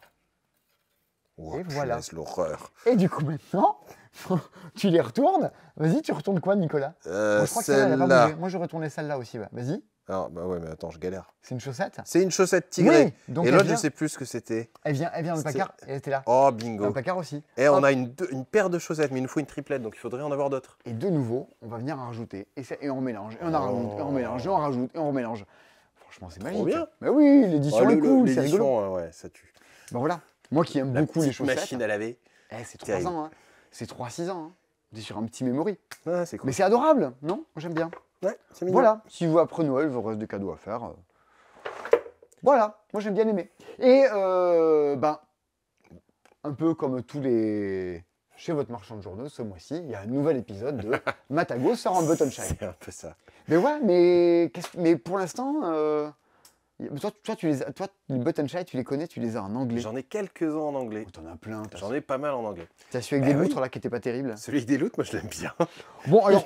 Oh, Et voilà. punaise, l'horreur. Et du coup, maintenant, tu les retournes. Vas-y, tu retournes quoi, Nicolas? Moi, je crois que celle-là, elle a pas Celle-là. bougé. Moi, je retournais celle-là aussi. Ouais. Vas-y, Ah, bah ouais, mais attends, je galère. c'est une chaussette. C'est une chaussette tigrée. Oui, donc Et elle l'autre, je vient- sais plus ce que c'était. Elle vient dans le C'était- placard et elle était là. Oh, Dans bingo. le placard aussi. Et on Hop. a une paire de chaussettes, mais il nous faut une triplette, donc il faudrait en avoir d'autres. Et de nouveau, on va venir en rajouter. Et on mélange. Et on en Oh. rajoute. Et on mélange. Et on rajoute. Et on remélange. Franchement, c'est magique. bien. Mais oui, l'édition est cool. C'est rigolo. L'édition, ouais, ça tue. Bon, voilà. Moi qui aime La beaucoup les petite chaussettes. machine à laver. C'est 3 Terrible. ans. Hein. C'est 3-6 ans. Hein. On est sur un petit memory. Ah, c'est cool. Mais c'est adorable, non? Moi, j'aime bien. Ouais, c'est mignon. Voilà, si vous après Noël, vous reste des cadeaux à faire. Voilà, moi j'aime bien aimer. Et un peu comme tous les chez votre marchand de journaux, ce mois-ci, il y a un nouvel épisode de Matago sort en Buttonshine. C'est un peu ça. Mais ouais, mais pour l'instant, toi, les Buttonshine, tu les connais, tu les as en anglais. J'en ai quelques-uns en anglais. Oh, t'en as plein. J'en ai pas mal en anglais. T'as celui avec des oui. loutres là qui était pas terrible. Celui avec des loutres, moi je l'aime bien. Bon alors,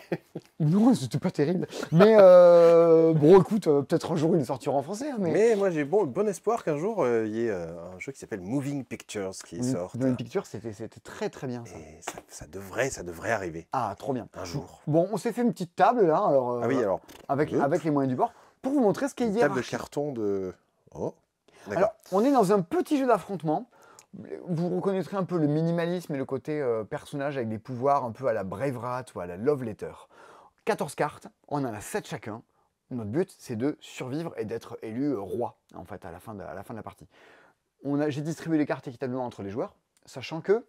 non, c'était pas terrible. Mais bon, écoute, peut-être un jour il sortira en français. Hein, Mais moi j'ai bon espoir qu'un jour il y ait un jeu qui s'appelle Moving Pictures qui sorte. Dans une picture, c'était très très bien ça. Et ça devrait arriver Ah, trop bien. un jour. Bon, on s'est fait une petite table là, alors, Ah oui, alors, avec les moyens du bord, pour vous montrer ce qu'est une hier. table de carton de... Oh, d'accord. Alors, on est dans un petit jeu d'affrontement. Vous reconnaîtrez un peu le minimalisme et le côté personnage avec des pouvoirs un peu à la Brave Rat ou à la Love Letter. 14 cartes, on en a 7 chacun. Notre but, c'est de survivre et d'être élu roi, en fait, à la fin de la partie. J'ai distribué les cartes équitablement entre les joueurs, sachant que,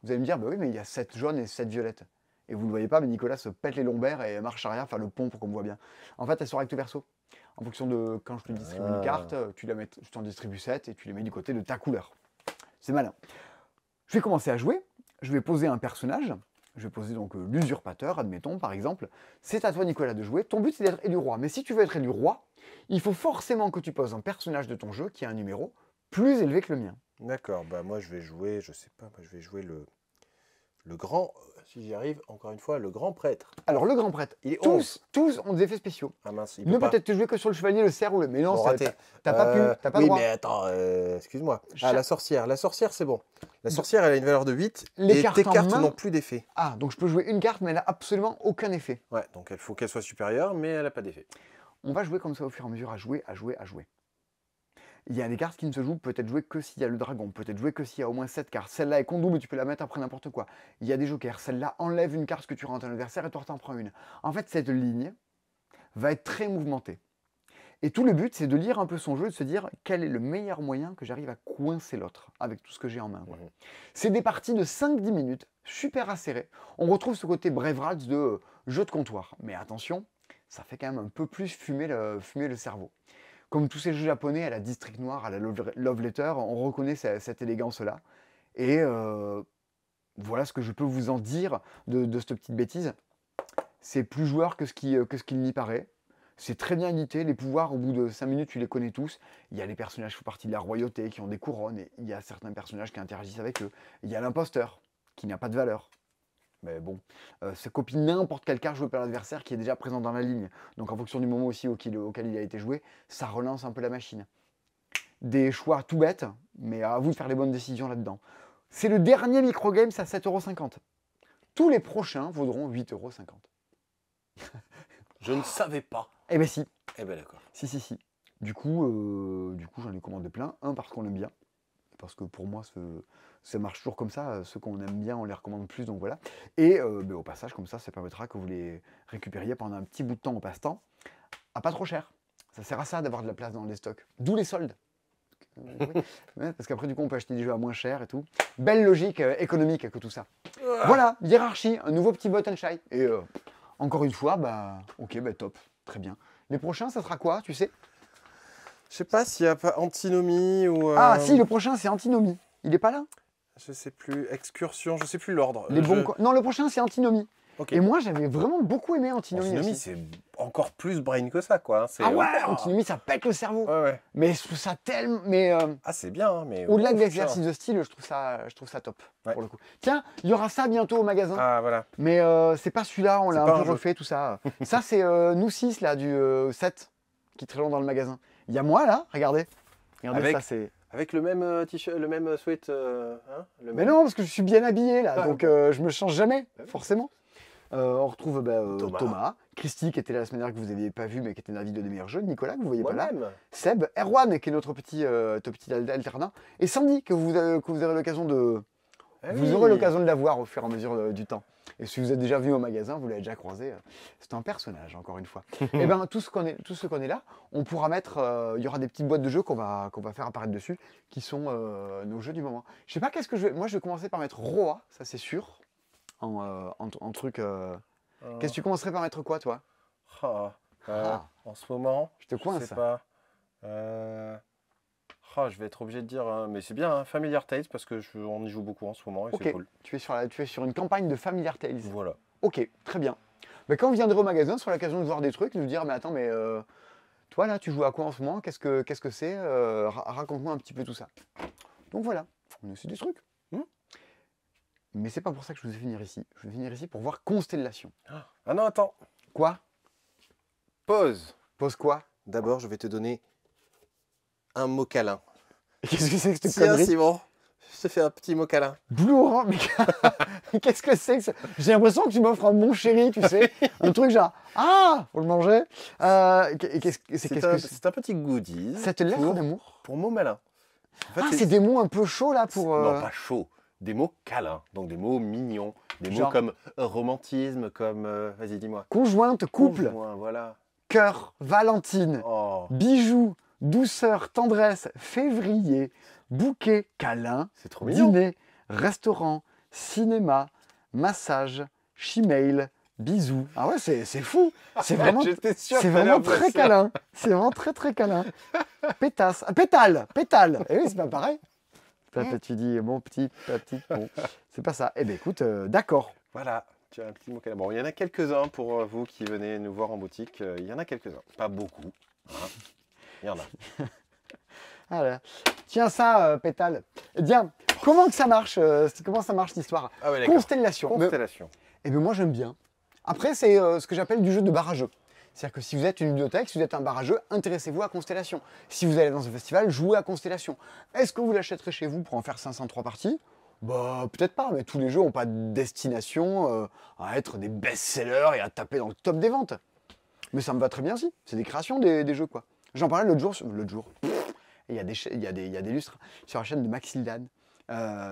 vous allez me dire, bah oui, mais il y a 7 jaunes et 7 violettes. Et vous ne le voyez pas, mais Nicolas se pète les lombaires et marche arrière, faire le pont pour qu'on me voit bien. En fait, elles sont recto verso. En fonction de quand je te distribue une carte, tu t'en distribues 7 et tu les mets du côté de ta couleur. C'est malin. Je vais commencer à jouer. Je vais poser un personnage. Je vais poser donc l'usurpateur, admettons, par exemple. C'est à toi, Nicolas, de jouer. Ton but, c'est d'être élu roi. Mais si tu veux être élu roi, il faut forcément que tu poses un personnage de ton jeu qui a un numéro plus élevé que le mien. D'accord, bah moi je vais jouer, je sais pas, moi, je vais jouer le grand, si j'y arrive, encore une fois, le grand prêtre. Alors, le grand prêtre, Il est 11. tous ont des effets spéciaux. Ah mince, il Ne peut pas. peut-être te jouer que sur le chevalier, le cerf ou le... Mais non, Bon, ça- raté. t'as pas pu, t'as pas oui, droit. mais attends, excuse-moi. Ah, Cha- la sorcière. La sorcière, c'est bon. La sorcière, elle a une valeur de 8. Les et cartes tes en cartes main- n'ont plus d'effet. Ah, donc je peux jouer une carte, mais elle n'a absolument aucun effet. Ouais, donc il faut qu'elle soit supérieure, mais elle n'a pas d'effet. On va jouer comme ça au fur et à mesure, à jouer. Il y a des cartes qui ne se jouent peut-être jouer que s'il y a le dragon, peut-être jouer que s'il y a au moins 7 cartes. Celle-là est qu'on double, tu peux la mettre après n'importe quoi. Il y a des jokers, celle-là enlève une carte que tu rends à ton adversaire et toi t'en prends une. En fait, cette ligne va être très mouvementée. Et tout le but, c'est de lire un peu son jeu, de se dire quel est le meilleur moyen que j'arrive à coincer l'autre avec tout ce que j'ai en main. Quoi. C'est des parties de 5-10 minutes, super acérées. On retrouve ce côté Brave Rats de jeu de comptoir. Mais attention, ça fait quand même un peu plus fumer le cerveau. Comme tous ces jeux japonais à la District Noir, à la Love Letter, on reconnaît cette élégance-là. Et voilà ce que je peux vous en dire de cette petite bêtise. C'est plus joueur que ce qu'il n'y paraît. C'est très bien édité, les pouvoirs, au bout de 5 minutes, tu les connais tous. Il y a les personnages qui font partie de la royauté, qui ont des couronnes, et il y a certains personnages qui interagissent avec eux. Il y a l'imposteur, qui n'a pas de valeur. Mais bon, ça copie n'importe quelle carte jouée par l'adversaire qui est déjà présent dans la ligne. Donc en fonction du moment aussi auquel il a été joué, ça relance un peu la machine. Des choix tout bêtes, mais à vous de faire les bonnes décisions là-dedans. C'est le dernier microgame, c'est à 7,50 €. Tous les prochains vaudront 8,50 €. Je ne savais pas. Eh ben si, Eh ben d'accord. si. Du coup, j'en ai commandé plein. Un, parce qu'on l'aime bien. Parce que pour moi, ça marche toujours comme ça. Ceux qu'on aime bien, on les recommande plus, donc voilà. Et au passage, comme ça permettra que vous les récupériez pendant un petit bout de temps au passe-temps, à pas trop cher. Ça sert à ça d'avoir de la place dans les stocks. D'où les soldes. Oui. Ouais, parce qu'après, du coup, on peut acheter des jeux à moins cher et tout. Belle logique économique que tout ça. Voilà, hiérarchie, un nouveau petit bot and shy. Et encore une fois, ok, top, très bien. Les prochains, ça sera quoi, tu sais? Je sais pas s'il n'y a pas Antinomie ou... Ah si, le prochain, c'est Antinomie. Il est pas là? Je sais plus, Excursion, je sais plus l'ordre. Non, le prochain, c'est Antinomie. Okay. Et moi, j'avais vraiment beaucoup aimé Antinomie. Antinomie, c'est encore plus brain que ça, quoi. Ah ouais, Antinomie, ça pète le cerveau. Ouais. Mais je trouve ça tellement... Ah, c'est bien, hein, mais... Au-delà de l'exercice de style, je trouve ça top, pour le coup. Tiens, il y aura ça bientôt au magasin. Ah, voilà. Mais c'est pas celui-là, on l'a un peu refait, tout ça. Ça, c'est nous 6, là, du 7, qui est très long dans le magasin. Il y a moi, là, regardez. Regardez, ça, c'est... Avec le même t-shirt, le même sweat, Mais non, parce que je suis bien habillé, là, donc je me change jamais, forcément. On retrouve Thomas, Christy qui était là la semaine dernière que vous n'aviez pas vu mais qui était dans la vidéo des meilleurs jeux, Nicolas que vous voyez pas là, Seb, Erwan qui est notre petit alternat, et Sandy que vous aurez l'occasion de la voir au fur et à mesure du temps. Et si vous êtes déjà venu au magasin, vous l'avez déjà croisé, c'est un personnage encore une fois. Et bien tout ce qu'on est là, on pourra mettre, il y aura des petites boîtes de jeux qu'on va faire apparaître dessus, qui sont nos jeux du moment. Je sais pas qu'est-ce que moi je vais commencer par mettre Roa, ça c'est sûr. En truc. Qu'est-ce que tu commencerais par mettre quoi, toi? En ce moment, je te coince. Je sais pas. Je vais être obligé de dire, mais c'est bien, hein, Familiar Tales, parce que on y joue beaucoup en ce moment et c'est cool. Tu es sur une campagne de Familiar Tales. Voilà. Ok, très bien. Mais quand vous viendrez au magasin, ce sera l'occasion de voir des trucs, de nous dire, mais attends, mais toi là, tu joues à quoi en ce moment? Qu'est-ce que c'est? Raconte-moi un petit peu tout ça. Donc voilà, on a aussi des trucs. Mais c'est pas pour ça que je vous ai venir ici. Je vais venir ici pour voir Constellation. Ah non, attends. Quoi? Pause. Pause quoi? D'abord, je vais te donner un mot câlin. Qu'est-ce que c'est que cette connerie? Simon, je te fais un petit mot câlin. Blue Orange, mais qu'est-ce que c'est que ça? J'ai l'impression que tu m'offres un mon chéri, tu sais. Un truc genre, faut le manger. C'est un petit goodies. Cette lettre d'amour? Pour mots malins. En fait, c'est des mots un peu chauds là pour... Non, pas chauds. Des mots câlins, donc des mots mignons, des mots comme romantisme, comme, vas-y dis-moi. Conjointe, couple, conjoint, voilà. Cœur, Valentine, bijoux, douceur, tendresse, février, bouquet, câlin, dîner, restaurant, cinéma, massage, chimail, bisous. Ah ouais, c'est fou. C'est vraiment, très câlin. C'est vraiment très très câlin. Pétasse, pétale. Et oui, c'est pas pareil. Tu dis mon petit, ta petite, bon, c'est pas ça. Eh bien écoute, d'accord. Voilà, tu as un petit mot câlin. Bon, il y en a quelques-uns pour vous qui venez nous voir en boutique. Il y en a quelques-uns, pas beaucoup. Hein. Il y en a. Voilà. Tiens ça, pétale. Eh bien, comment ça marche cette histoire? Constellation. Constellation. Eh bien moi j'aime bien. Après c'est ce que j'appelle du jeu de barrageux. C'est-à-dire que si vous êtes une bibliothèque, si vous êtes un barrageux, intéressez-vous à Constellation. Si vous allez dans un festival, jouez à Constellation. Est-ce que vous l'achèterez chez vous pour en faire 503 parties? Bah peut-être pas, mais tous les jeux n'ont pas de destination à être des best-sellers et à taper dans le top des ventes. Mais ça me va très bien aussi. C'est des créations des jeux quoi. J'en parlais l'autre jour. Il y a des lustres sur la chaîne de Maxildan.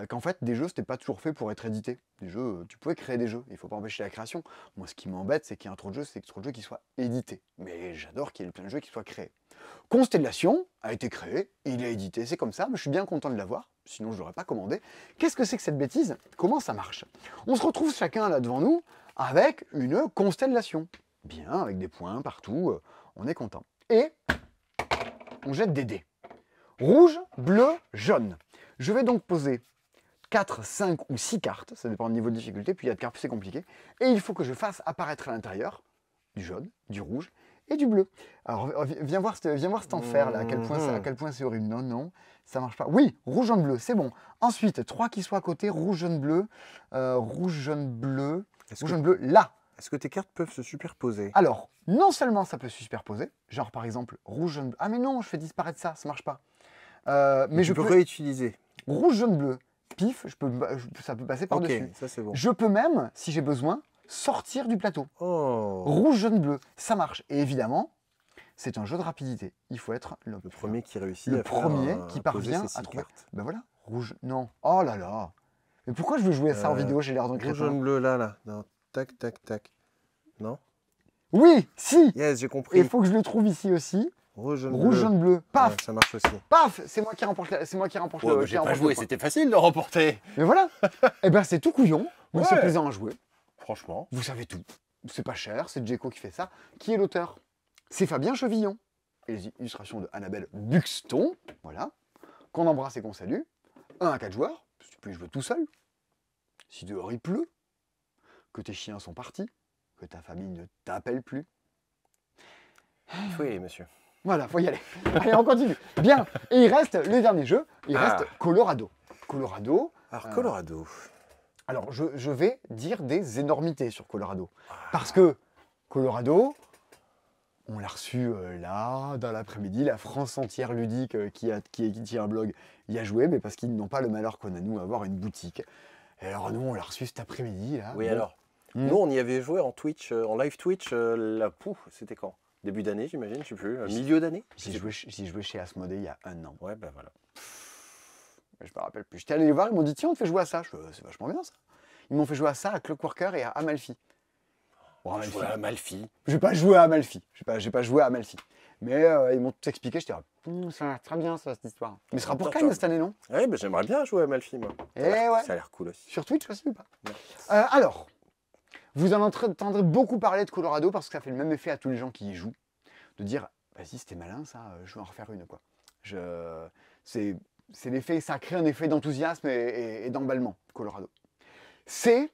Qu'en fait, des jeux, c'était pas toujours fait pour être édité. Des jeux, tu pouvais créer des jeux, il faut pas empêcher la création. Moi, ce qui m'embête, c'est qu'il y a trop de jeux, c'est trop de jeux qui soient édités. Mais j'adore qu'il y ait plein de jeux qui soient créés. Constellation a été créé, il est édité, c'est comme ça, mais je suis bien content de l'avoir, sinon je l'aurais pas commandé. Qu'est-ce que c'est que cette bêtise? Comment ça marche? On se retrouve chacun là devant nous avec une constellation. Bien, avec des points partout, on est content. Et on jette des dés. Rouge, bleu, jaune. Je vais donc poser 4, 5 ou 6 cartes, ça dépend du niveau de difficulté, puis il y a de cartes plus c'est compliqué, et il faut que je fasse apparaître à l'intérieur du jaune, du rouge et du bleu. Alors viens voir cet enfer là, à quel point c'est horrible. Non, ça marche pas. Oui, rouge, jaune, bleu, c'est bon. Ensuite, 3 qui soient à côté, rouge, jaune, bleu, rouge, jaune, bleu, là. Est-ce que tes cartes peuvent se superposer? Alors, non seulement ça peut se superposer, genre par exemple, rouge, jaune, bleu. Ah mais non, je fais disparaître ça marche pas. Mais je peux réutiliser. Rouge, jaune, bleu. Pif, ça peut passer par-dessus. Ok, ça c'est bon. Je peux même, si j'ai besoin, sortir du plateau. Oh. Rouge, jaune, bleu, ça marche. Et évidemment, C'est un jeu de rapidité. Il faut être Le premier qui réussit le à faire premier un- qui à poser parvient ses à 6 trouver. cartes. Ben voilà, rouge, non. Oh là là. Mais pourquoi je veux jouer à ça en vidéo? J'ai l'air d'un Rouge, crétin. jaune, bleu, là. Non. Tac, tac, tac. Non? Oui, si. Yes, j'ai Et compris. il faut que je le trouve ici aussi. Rouge, jaune, Rouge, bleu. jaune, bleu. Paf, Ouais, ça marche aussi. paf. C'est moi qui remporte. C'est moi qui remporte. Ouais, mais qui j'ai pas remporte joué, le point. c'était facile de remporter. Mais voilà. Eh ben c'est tout couillon. Mais c'est Ouais. plaisant à jouer. Franchement. Vous savez tout. C'est pas cher. C'est Djeko qui fait ça. Qui est l'auteur? C'est Fabien Chevillon. Et les illustrations de Annabelle Buxton. Voilà. Qu'on embrasse et qu'on salue. 1 à 4 joueurs. Si tu peux y jouer tout seul. Si dehors il pleut. Que tes chiens sont partis. Que ta famille ne t'appelle plus. Il faut y aller, monsieur. Voilà, faut y aller. Allez, on continue. Bien. Et il reste le dernier jeu. Il Ah. reste Colorado. Colorado. Alors, Colorado. Alors, je vais dire des énormités sur Colorado. Parce que Colorado, on l'a reçu là, dans l'après-midi. La France entière ludique qui tient un blog y a joué, mais parce qu'ils n'ont pas le malheur qu'on a, nous, à avoir une boutique. Et alors, nous, on l'a reçu cet après-midi. Là. Oui, Bon. alors. Nous, on y avait joué en Twitch, en live Twitch, c'était quand? Début d'année, j'imagine, je sais plus. Milieu d'année? J'y jouais chez Asmodée il y a 1 an. Ouais, ben voilà. Je me rappelle plus. J'étais allé les voir, ils m'ont dit tiens, on te fait jouer à ça. C'est vachement bien ça. Ils m'ont fait jouer à ça, à Clockworker et à Amalfi. Bon, Amalfi. Voilà, Malfi. Je vais pas jouer à Amalfi. J'ai pas joué à Amalfi. Mais ils m'ont tout expliqué. J'étais ça a l'air très bien ça, cette histoire. Mais ce sera pour Cannes cette année, non? Ouais, ben j'aimerais bien jouer à Malfi, moi. Eh ouais. Ça a l'air cool aussi. Sur Twitch aussi ou pas? Ouais. Alors, vous en entendrez beaucoup parler de Colorado parce que ça fait le même effet à tous les gens qui y jouent. De dire, vas-y, c'était malin ça, je vais en refaire une, quoi. C'est l'effet, ça crée un effet d'enthousiasme et d'emballement, Colorado. C'est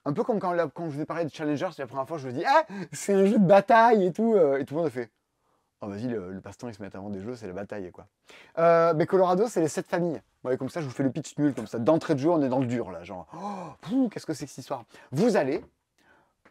un peu comme quand je vous ai parlé de Challenger, c'est la première fois que je me dis, ah, c'est un jeu de bataille et tout le monde a fait, oh vas-y, le passe-temps il se met avant des jeux, c'est la bataille, quoi. Mais Colorado, c'est les 7 familles. Ouais, comme ça, je vous fais le pitch nul, comme ça. D'entrée de jeu, on est dans le dur, là, genre, oh, qu'est-ce que c'est que cette histoire? Vous allez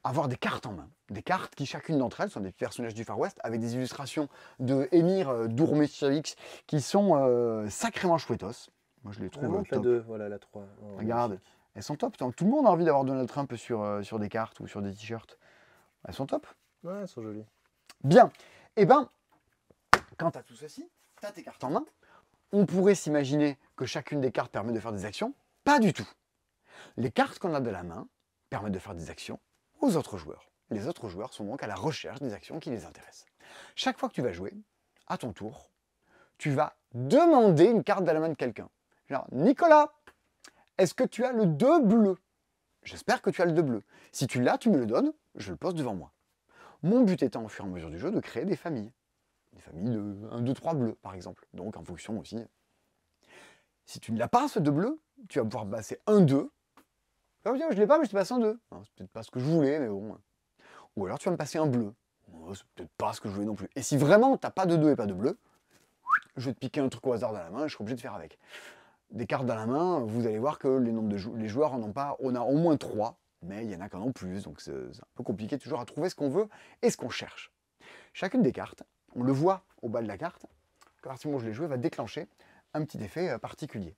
avoir des cartes en main. Des cartes qui, chacune d'entre elles, sont des personnages du Far West, avec des illustrations de Emir Dourmeshavik qui sont sacrément chouettos. Moi, je les trouve la top. 2, voilà, la 3. Oh, Regarde, magnifique. elles sont top. Tout le monde a envie d'avoir Donald Trump sur des cartes ou sur des t-shirts. Elles sont top. Ouais, elles sont jolies. Bien. Eh ben, quant à tout ceci, tu as tes cartes en main. On pourrait s'imaginer que chacune des cartes permet de faire des actions. Pas du tout. Les cartes qu'on a de la main permettent de faire des actions aux autres joueurs. Les autres joueurs sont donc à la recherche des actions qui les intéressent. Chaque fois que tu vas jouer, à ton tour, tu vas demander une carte de la main de quelqu'un. Genre, Nicolas, est-ce que tu as le 2 bleu? J'espère que tu as le 2 bleu. Si tu l'as, tu me le donnes, je le pose devant moi. Mon but étant, au fur et à mesure du jeu, de créer des familles. Des familles de 1, 2, 3 bleus, par exemple. Donc, en fonction aussi. Si tu ne l'as pas, ce 2 bleu, tu vas pouvoir passer un 2. Je ne l'ai pas, mais je te passe un 2. C'est peut-être pas ce que je voulais, mais bon. Ou alors tu vas me passer un bleu. C'est peut-être pas ce que je voulais non plus. Et si vraiment tu n'as pas de 2 et pas de bleu, je vais te piquer un truc au hasard dans la main et je serai obligé de faire avec. Des cartes dans la main, vous allez voir que les joueurs en ont pas. On a au moins 3, mais il y en a qui en ont plus. Donc c'est un peu compliqué toujours à trouver ce qu'on veut et ce qu'on cherche. Chacune des cartes, on le voit au bas de la carte, à partir du moment où je l'ai joué, va déclencher un petit effet particulier.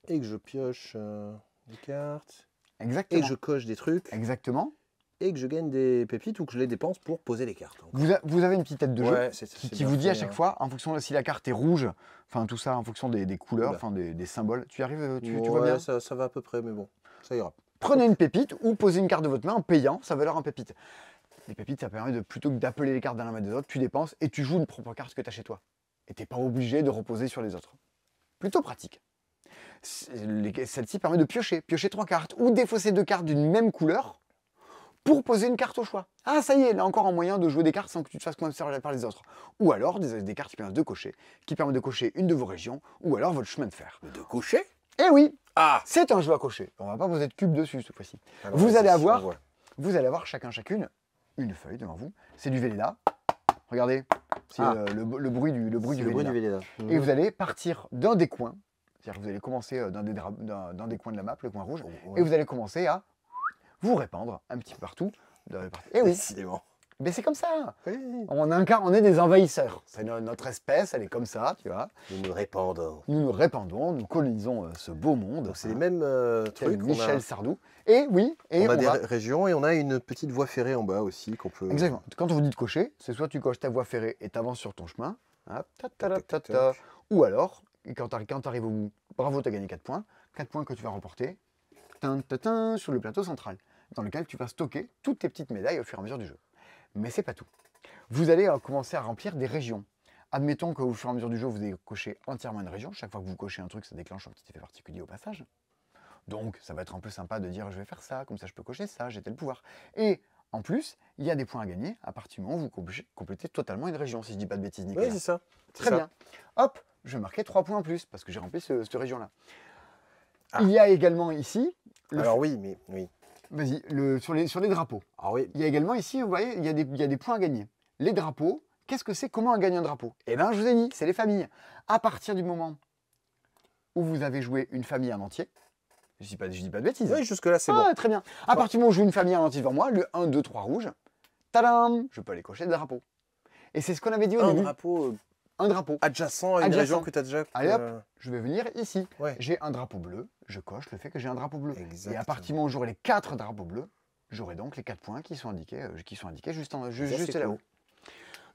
Et que je pioche des cartes. Exactement. Et que je coche des trucs. Exactement. Et que je gagne des pépites ou que je les dépense pour poser les cartes. Vous avez une petite tête de jeu Ouais, qui vous dit à chaque fois, en fonction de si la carte est rouge, enfin tout ça, en fonction des couleurs, Oula. enfin des symboles. Tu arrives, tu Ouais, vois bien? ça va à peu près, mais bon, ça ira. Prenez une pépite ou posez une carte de votre main en payant sa valeur en pépite. Les pépites, ça permet de, plutôt que d'appeler les cartes dans la main des autres, tu dépenses et tu joues une propre carte que tu as chez toi. Et tu n'es pas obligé de reposer sur les autres. Plutôt pratique. Celle-ci permet de piocher 3 cartes ou défausser 2 cartes d'une même couleur pour poser une carte au choix. Ah, ça y est, là encore un moyen de jouer des cartes sans que tu te fasses conserver par les autres. Ou alors des cartes qui permettent de cocher une de vos régions, ou alors votre chemin de fer. De cocher? Eh oui, Ah, c'est un jeu à cocher. On va pas poser de cube dessus cette fois-ci. alors, Vous vas-y, allez on avoir voit. chacune une feuille devant vous. C'est du Velleda. Regardez, c'est Ah. le bruit du C'est le bruit Velleda. du Velleda. Et vous allez partir d'un des coins. C'est-à-dire que vous allez commencer dans des coins de la map, le coin rouge, Ouais. et vous allez commencer à vous répandre un petit peu partout. Et oui, Décidément. Mais c'est comme ça. Oui. On est des envahisseurs. C'est notre espèce, elle est comme ça, tu vois. Nous nous répandons. Nous nous répandons, nous colonisons ce beau monde. Donc c'est les mêmes trucs. Michel Sardou. Et oui, et on a des régions et on a une petite voie ferrée en bas aussi qu'on peut... Exactement. Quand on vous dit de cocher, c'est soit tu coches ta voie ferrée et t'avances sur ton chemin, hop, ou alors, quand tu arrives au bout, bravo, tu as gagné 4 points. 4 points que tu vas remporter sur le plateau central, dans lequel tu vas stocker toutes tes petites médailles au fur et à mesure du jeu. Mais c'est pas tout. Vous allez commencer à remplir des régions. Admettons qu'au fur et à mesure du jeu, vous avez coché entièrement une région. Chaque fois que vous cochez un truc, ça déclenche un petit effet particulier au passage. Donc, ça va être un peu sympa de dire je vais faire ça, comme ça je peux cocher ça, j'ai tel pouvoir. Et en plus, il y a des points à gagner à partir du moment où vous complétez totalement une région, si je dis pas de bêtises, Nicolas. Oui, c'est ça. Très bien. Hop, je vais marquer 3 points en plus parce que j'ai rempli cette région-là. Ah. Il y a également ici. Alors oui, mais oui. Vas-y, sur les drapeaux. Ah oui. Il y a également ici, vous voyez, il y a des points à gagner. Les drapeaux, qu'est-ce que c'est? Comment on gagne un drapeau? Eh bien, je vous ai dit, c'est les familles. À partir du moment où vous avez joué une famille en entier, je dis pas de bêtises. Oui, jusque-là, c'est bon. Très bien. À partir du moment où je joue une famille en entier devant moi, le 1, 2, 3 rouge, tadam, je peux aller cocher des drapeaux. Et c'est ce qu'on avait dit au début. Un drapeau. Adjacent à une région que tu as déjà... Allez hop, je vais venir ici. Ouais. J'ai un drapeau bleu, je coche le fait que j'ai un drapeau bleu. Exactement. Et à partir du moment où j'aurai les 4 drapeaux bleus, j'aurai donc les 4 points qui sont indiqués juste là-haut.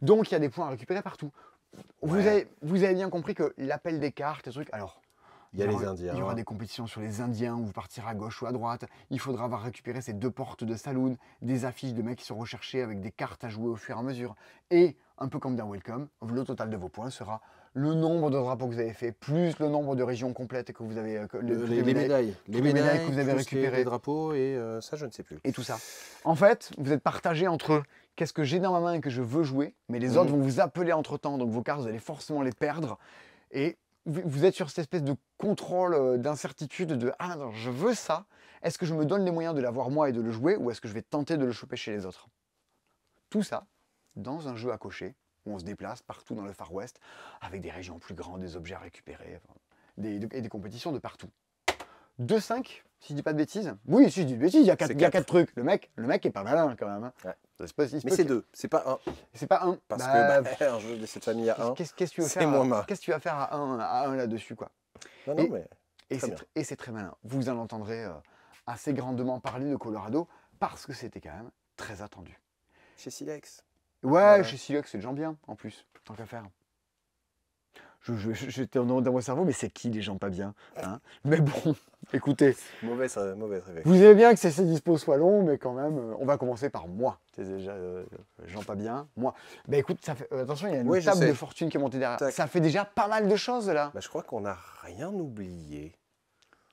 Donc il y a des points à récupérer partout. Ouais. Vous avez bien compris que l'appel des cartes, les trucs... Alors, il y a les Indiens. Il y aura des compétitions sur les Indiens où vous partirez à gauche ou à droite. Il faudra avoir récupéré ces 2 portes de saloon, des affiches de mecs qui sont recherchés avec des cartes à jouer au fur et à mesure. Et, un peu comme dans Welcome, le total de vos points sera le nombre de drapeaux que vous avez fait, plus le nombre de régions complètes que vous avez... les médailles. Les médailles que vous avez récupérées. Les drapeaux et ça, je ne sais plus. Et tout ça. En fait, vous êtes partagé entre qu'est-ce que j'ai dans ma main et que je veux jouer, mais les autres vont vous appeler entre-temps, donc vos cartes, vous allez forcément les perdre. Et vous êtes sur cette espèce de contrôle, d'incertitude de « Ah non, je veux ça, est-ce que je me donne les moyens de l'avoir moi et de le jouer ou est-ce que je vais tenter de le choper chez les autres ?» Tout ça dans un jeu à cocher où on se déplace partout dans le Far West avec des régions plus grandes, des objets à récupérer et des compétitions de partout. 2-5, si je dis pas de bêtises. Oui, si je dis de bêtises, il y a 4 trucs. Le mec est pas malin quand même. Hein. Ouais. Mais c'est 2, c'est pas 1. C'est pas 1. Parce que un jeu de cette famille à 1, qu'est-ce que tu veux c'est faire moins malin. Qu'est-ce que tu vas faire à 1 là-dessus, quoi. Non, et c'est très malin. Vous en entendrez assez grandement parler de Colorado parce que c'était quand même très attendu. Chez Silex. Ouais, chez Silex, c'est des gens bien, en plus, tant qu'à faire. J'étais dans mon cerveau, mais c'est qui les gens pas bien, hein? Mais bon, écoutez. Mauvaise réflexion. Vous aimez bien que ces dispos soient longs, mais quand même, on va commencer par moi. C'est déjà gens pas bien, moi. Bah écoute, ça fait, attention, il y a une table de fortune qui est montée derrière. Tac. Ça fait déjà pas mal de choses là. Bah, je crois qu'on n'a rien oublié.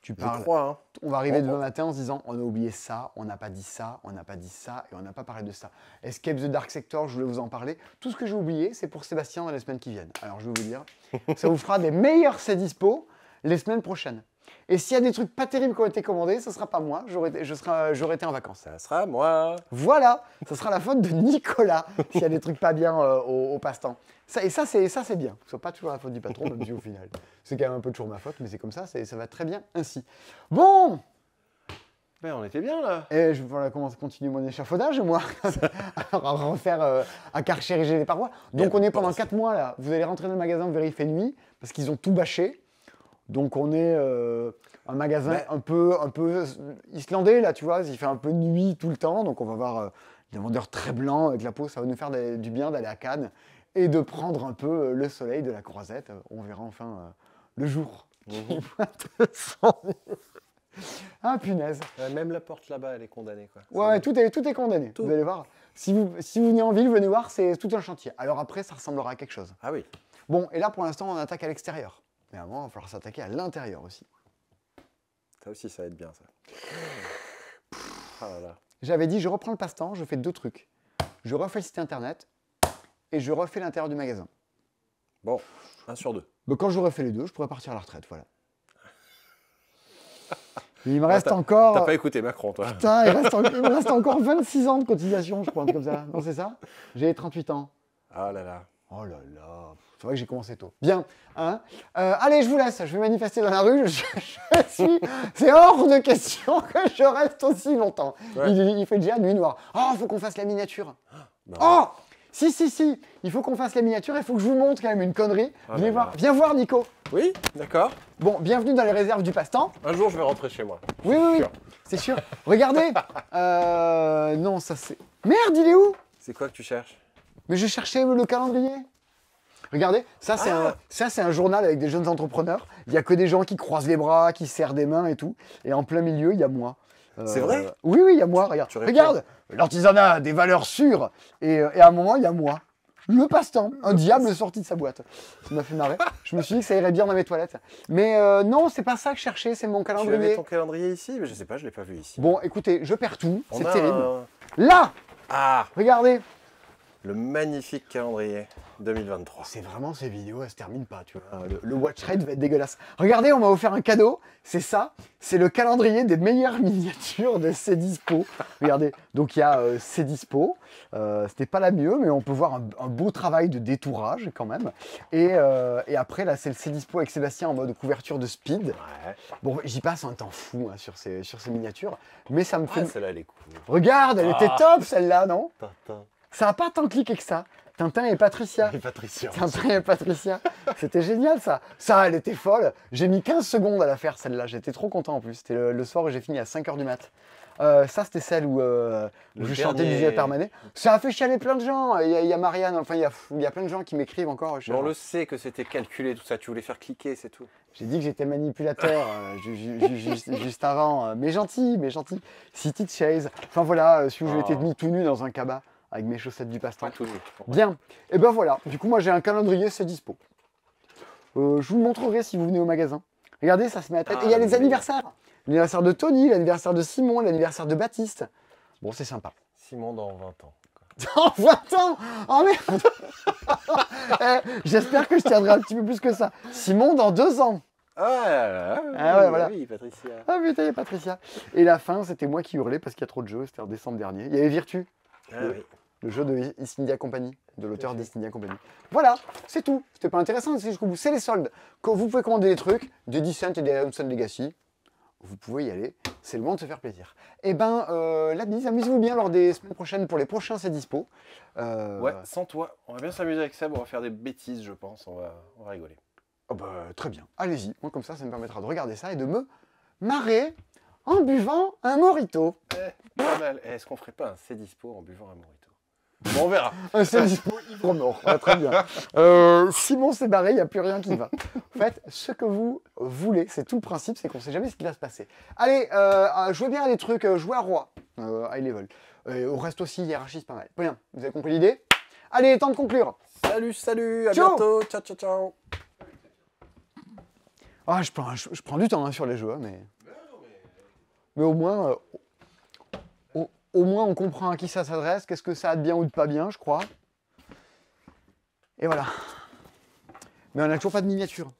Tu parles. Je crois, hein. On va arriver demain matin en se disant on a oublié ça, on n'a pas dit ça, on n'a pas dit ça et on n'a pas parlé de ça. Escape the Dark Sector, je voulais vous en parler. Tout ce que j'ai oublié, c'est pour Sébastien dans les semaines qui viennent. Alors je vais vous dire, ça vous fera des meilleurs c'est dispo les semaines prochaines. Et s'il y a des trucs pas terribles qui ont été commandés, ce ne sera pas moi, j'aurais été en vacances. Ça sera moi. Voilà, ce sera la faute de Nicolas s'il y a des trucs pas bien au passe-temps. Ça c'est bien. Ce n'est pas toujours la faute du patron, même si au final. C'est quand même un peu toujours ma faute, mais c'est comme ça, ça va très bien ainsi. Bon, ben, on était bien là. Et je vais continuer mon échafaudage, moi, à refaire, à carchériger les parois. Donc on est pendant 4 mois là. Vous allez rentrer dans le magasin, vérifier nuit, parce qu'ils ont tout bâché. Donc on est un magasin un peu islandais là, tu vois, il fait un peu nuit tout le temps, donc on va voir des vendeurs très blancs avec la peau, ça va nous faire du bien d'aller à Cannes et de prendre un peu le soleil de la Croisette. On verra enfin le jour. Ah punaise. Même la porte là-bas, elle est condamnée quoi. Ouais, tout est condamné. Tout. Vous allez voir. Si vous venez en ville, venez voir, c'est tout un chantier. Alors après, ça ressemblera à quelque chose. Ah oui. Bon, et là pour l'instant, on attaque à l'extérieur. Mais avant, il va falloir s'attaquer à l'intérieur aussi. Ça aussi, ça va être bien, ça. Ah là là. J'avais dit, je reprends le passe-temps, je fais 2 trucs. Je refais le site internet et je refais l'intérieur du magasin. Bon, 1 sur 2. Mais quand j'aurai fait les 2, je pourrai partir à la retraite, voilà. Il me reste encore... T'as pas écouté Macron, toi. Putain, il me reste encore 26 ans de cotisation, je crois, un truc comme ça. Non, c'est ça? J'ai 38 ans. Ah là là. Oh là là, c'est vrai que j'ai commencé tôt. Bien, hein, allez, je vous laisse, je vais manifester dans la rue. C'est hors de question que je reste aussi longtemps. Ouais. Il fait déjà nuit noire. Oh, faut qu'on fasse la miniature. Non. Oh! Si, il faut qu'on fasse la miniature, il faut que je vous montre quand même une connerie. Ah Viens là voir, là. viens voir, Nico. Oui, d'accord. Bon, bienvenue dans les réserves du passe-temps. Un jour, je vais rentrer chez moi. Oui, Sûr. c'est sûr. Regardez. Non, ça c'est... Merde, il est où? C'est quoi que tu cherches? Mais je cherchais le calendrier. Regardez, ça c'est un journal avec des jeunes entrepreneurs. Il n'y a que des gens qui croisent les bras, qui serrent des mains et tout. Et en plein milieu, il y a moi. C'est vrai? Oui, il y a moi, regarde. Tu réponds. Regarde, l'artisanat a des valeurs sûres. Et à un moment, il y a moi. Le passe-temps, un diable sorti de sa boîte. Ça m'a fait marrer. Je me suis dit que ça irait bien dans mes toilettes. Mais non, c'est pas ça que je cherchais, c'est mon Tu avais calendrier. ton calendrier ici? Mais je sais pas, je l'ai pas vu ici. Bon, écoutez, je perds tout, On c'est a terrible. un- Là, Ah, regardez. le magnifique calendrier 2023. C'est vraiment ces vidéos, elles se terminent pas, tu vois. Le watch rate va être dégueulasse. Regardez, on m'a offert un cadeau. C'est ça. C'est le calendrier des meilleures miniatures de Cdispo. Regardez. Donc il y a Cdispo. C'était pas la mieux, mais on peut voir un beau travail de détourage quand même. Et après, là, c'est le Cdispo avec Sébastien en mode couverture de speed. Ouais. Bon, j'y passe un temps fou hein, sur ces miniatures. Mais ça me fait. Ah, celle-là, elle est cool. Regarde, elle était top celle-là, non? Tintin. Ça n'a pas tant cliqué que ça. Tintin et Patricia. Et Patricia. Tintin et Patricia. C'était génial ça. Ça, elle était folle. J'ai mis 15 secondes à la faire celle-là. J'étais trop content en plus. C'était le soir où j'ai fini à 5h du mat. Ça, c'était celle où je chantais du Juliette Armanet. Ça a fait chialer plein de gens. Il y a Marianne, enfin, il y a plein de gens qui m'écrivent encore. Mais on le sait que c'était calculé, tout ça. Tu voulais faire cliquer, c'est tout. J'ai dit que j'étais manipulateur juste avant. Mais gentil, mais gentil. City Chase. Enfin voilà, si je l'étais mis tout nu dans un cabas avec mes chaussettes du passe-temps. Pas tout nu. Bien. Et ben voilà. Du coup, moi, j'ai un calendrier, c'est dispo. Je vous le montrerai si vous venez au magasin. Regardez, ça se met à tête. Et il y a les anniversaires. L'anniversaire de Tony, l'anniversaire de Simon, l'anniversaire de Baptiste. Bon, c'est sympa. Simon dans 20 ans. Dans 20 ans. Oh merde. J'espère que je tiendrai un petit peu plus que ça. Simon dans 2 ans. Ah, Ah ouais, voilà. Oui, Patricia. Ah putain, il y a Patricia. Et la fin, c'était moi qui hurlais parce qu'il y a trop de jeux. C'était en décembre dernier. Il y avait Virtu, Ah, oui. le jeu de East India Company, de l'auteur d'East India Company. Voilà, c'est tout. C'était pas intéressant, c'est jusqu'au bout. C'est les soldes. Quand vous pouvez commander des trucs, des Descent et des Iron Sun Legacy, vous pouvez y aller. C'est le moment de se faire plaisir. Et ben, la bise, amusez-vous bien lors des semaines prochaines pour les prochains C'est Dispo. Ouais, sans toi. On va bien s'amuser avec ça. On va faire des bêtises, je pense. On va rigoler. Oh bah, très bien, allez-y. Moi, comme ça me permettra de regarder ça et de me marrer en buvant un mojito. Pas mal. Est-ce qu'on ferait pas un C'est Dispo en buvant un mojito? Bon, on verra. Un C'est Dispo ivre mort. Ah, très bien. Simon s'est barré, il n'y a plus rien qui va. Faites ce que vous voulez. C'est tout le principe, c'est qu'on ne sait jamais ce qui va se passer. Allez, jouez bien à des trucs, jouez à roi, high level. Au reste aussi, hiérarchise pas mal. Bien, vous avez compris l'idée? Allez, temps de conclure. Salut, à Ciao. bientôt. Ciao, ciao, ciao. Ah, je prends du temps hein, sur les jeux, hein, mais au moins, au moins on comprend à qui ça s'adresse, qu'est-ce que ça a de bien ou de pas bien, je crois. Et voilà. Mais on n'a toujours pas de miniature.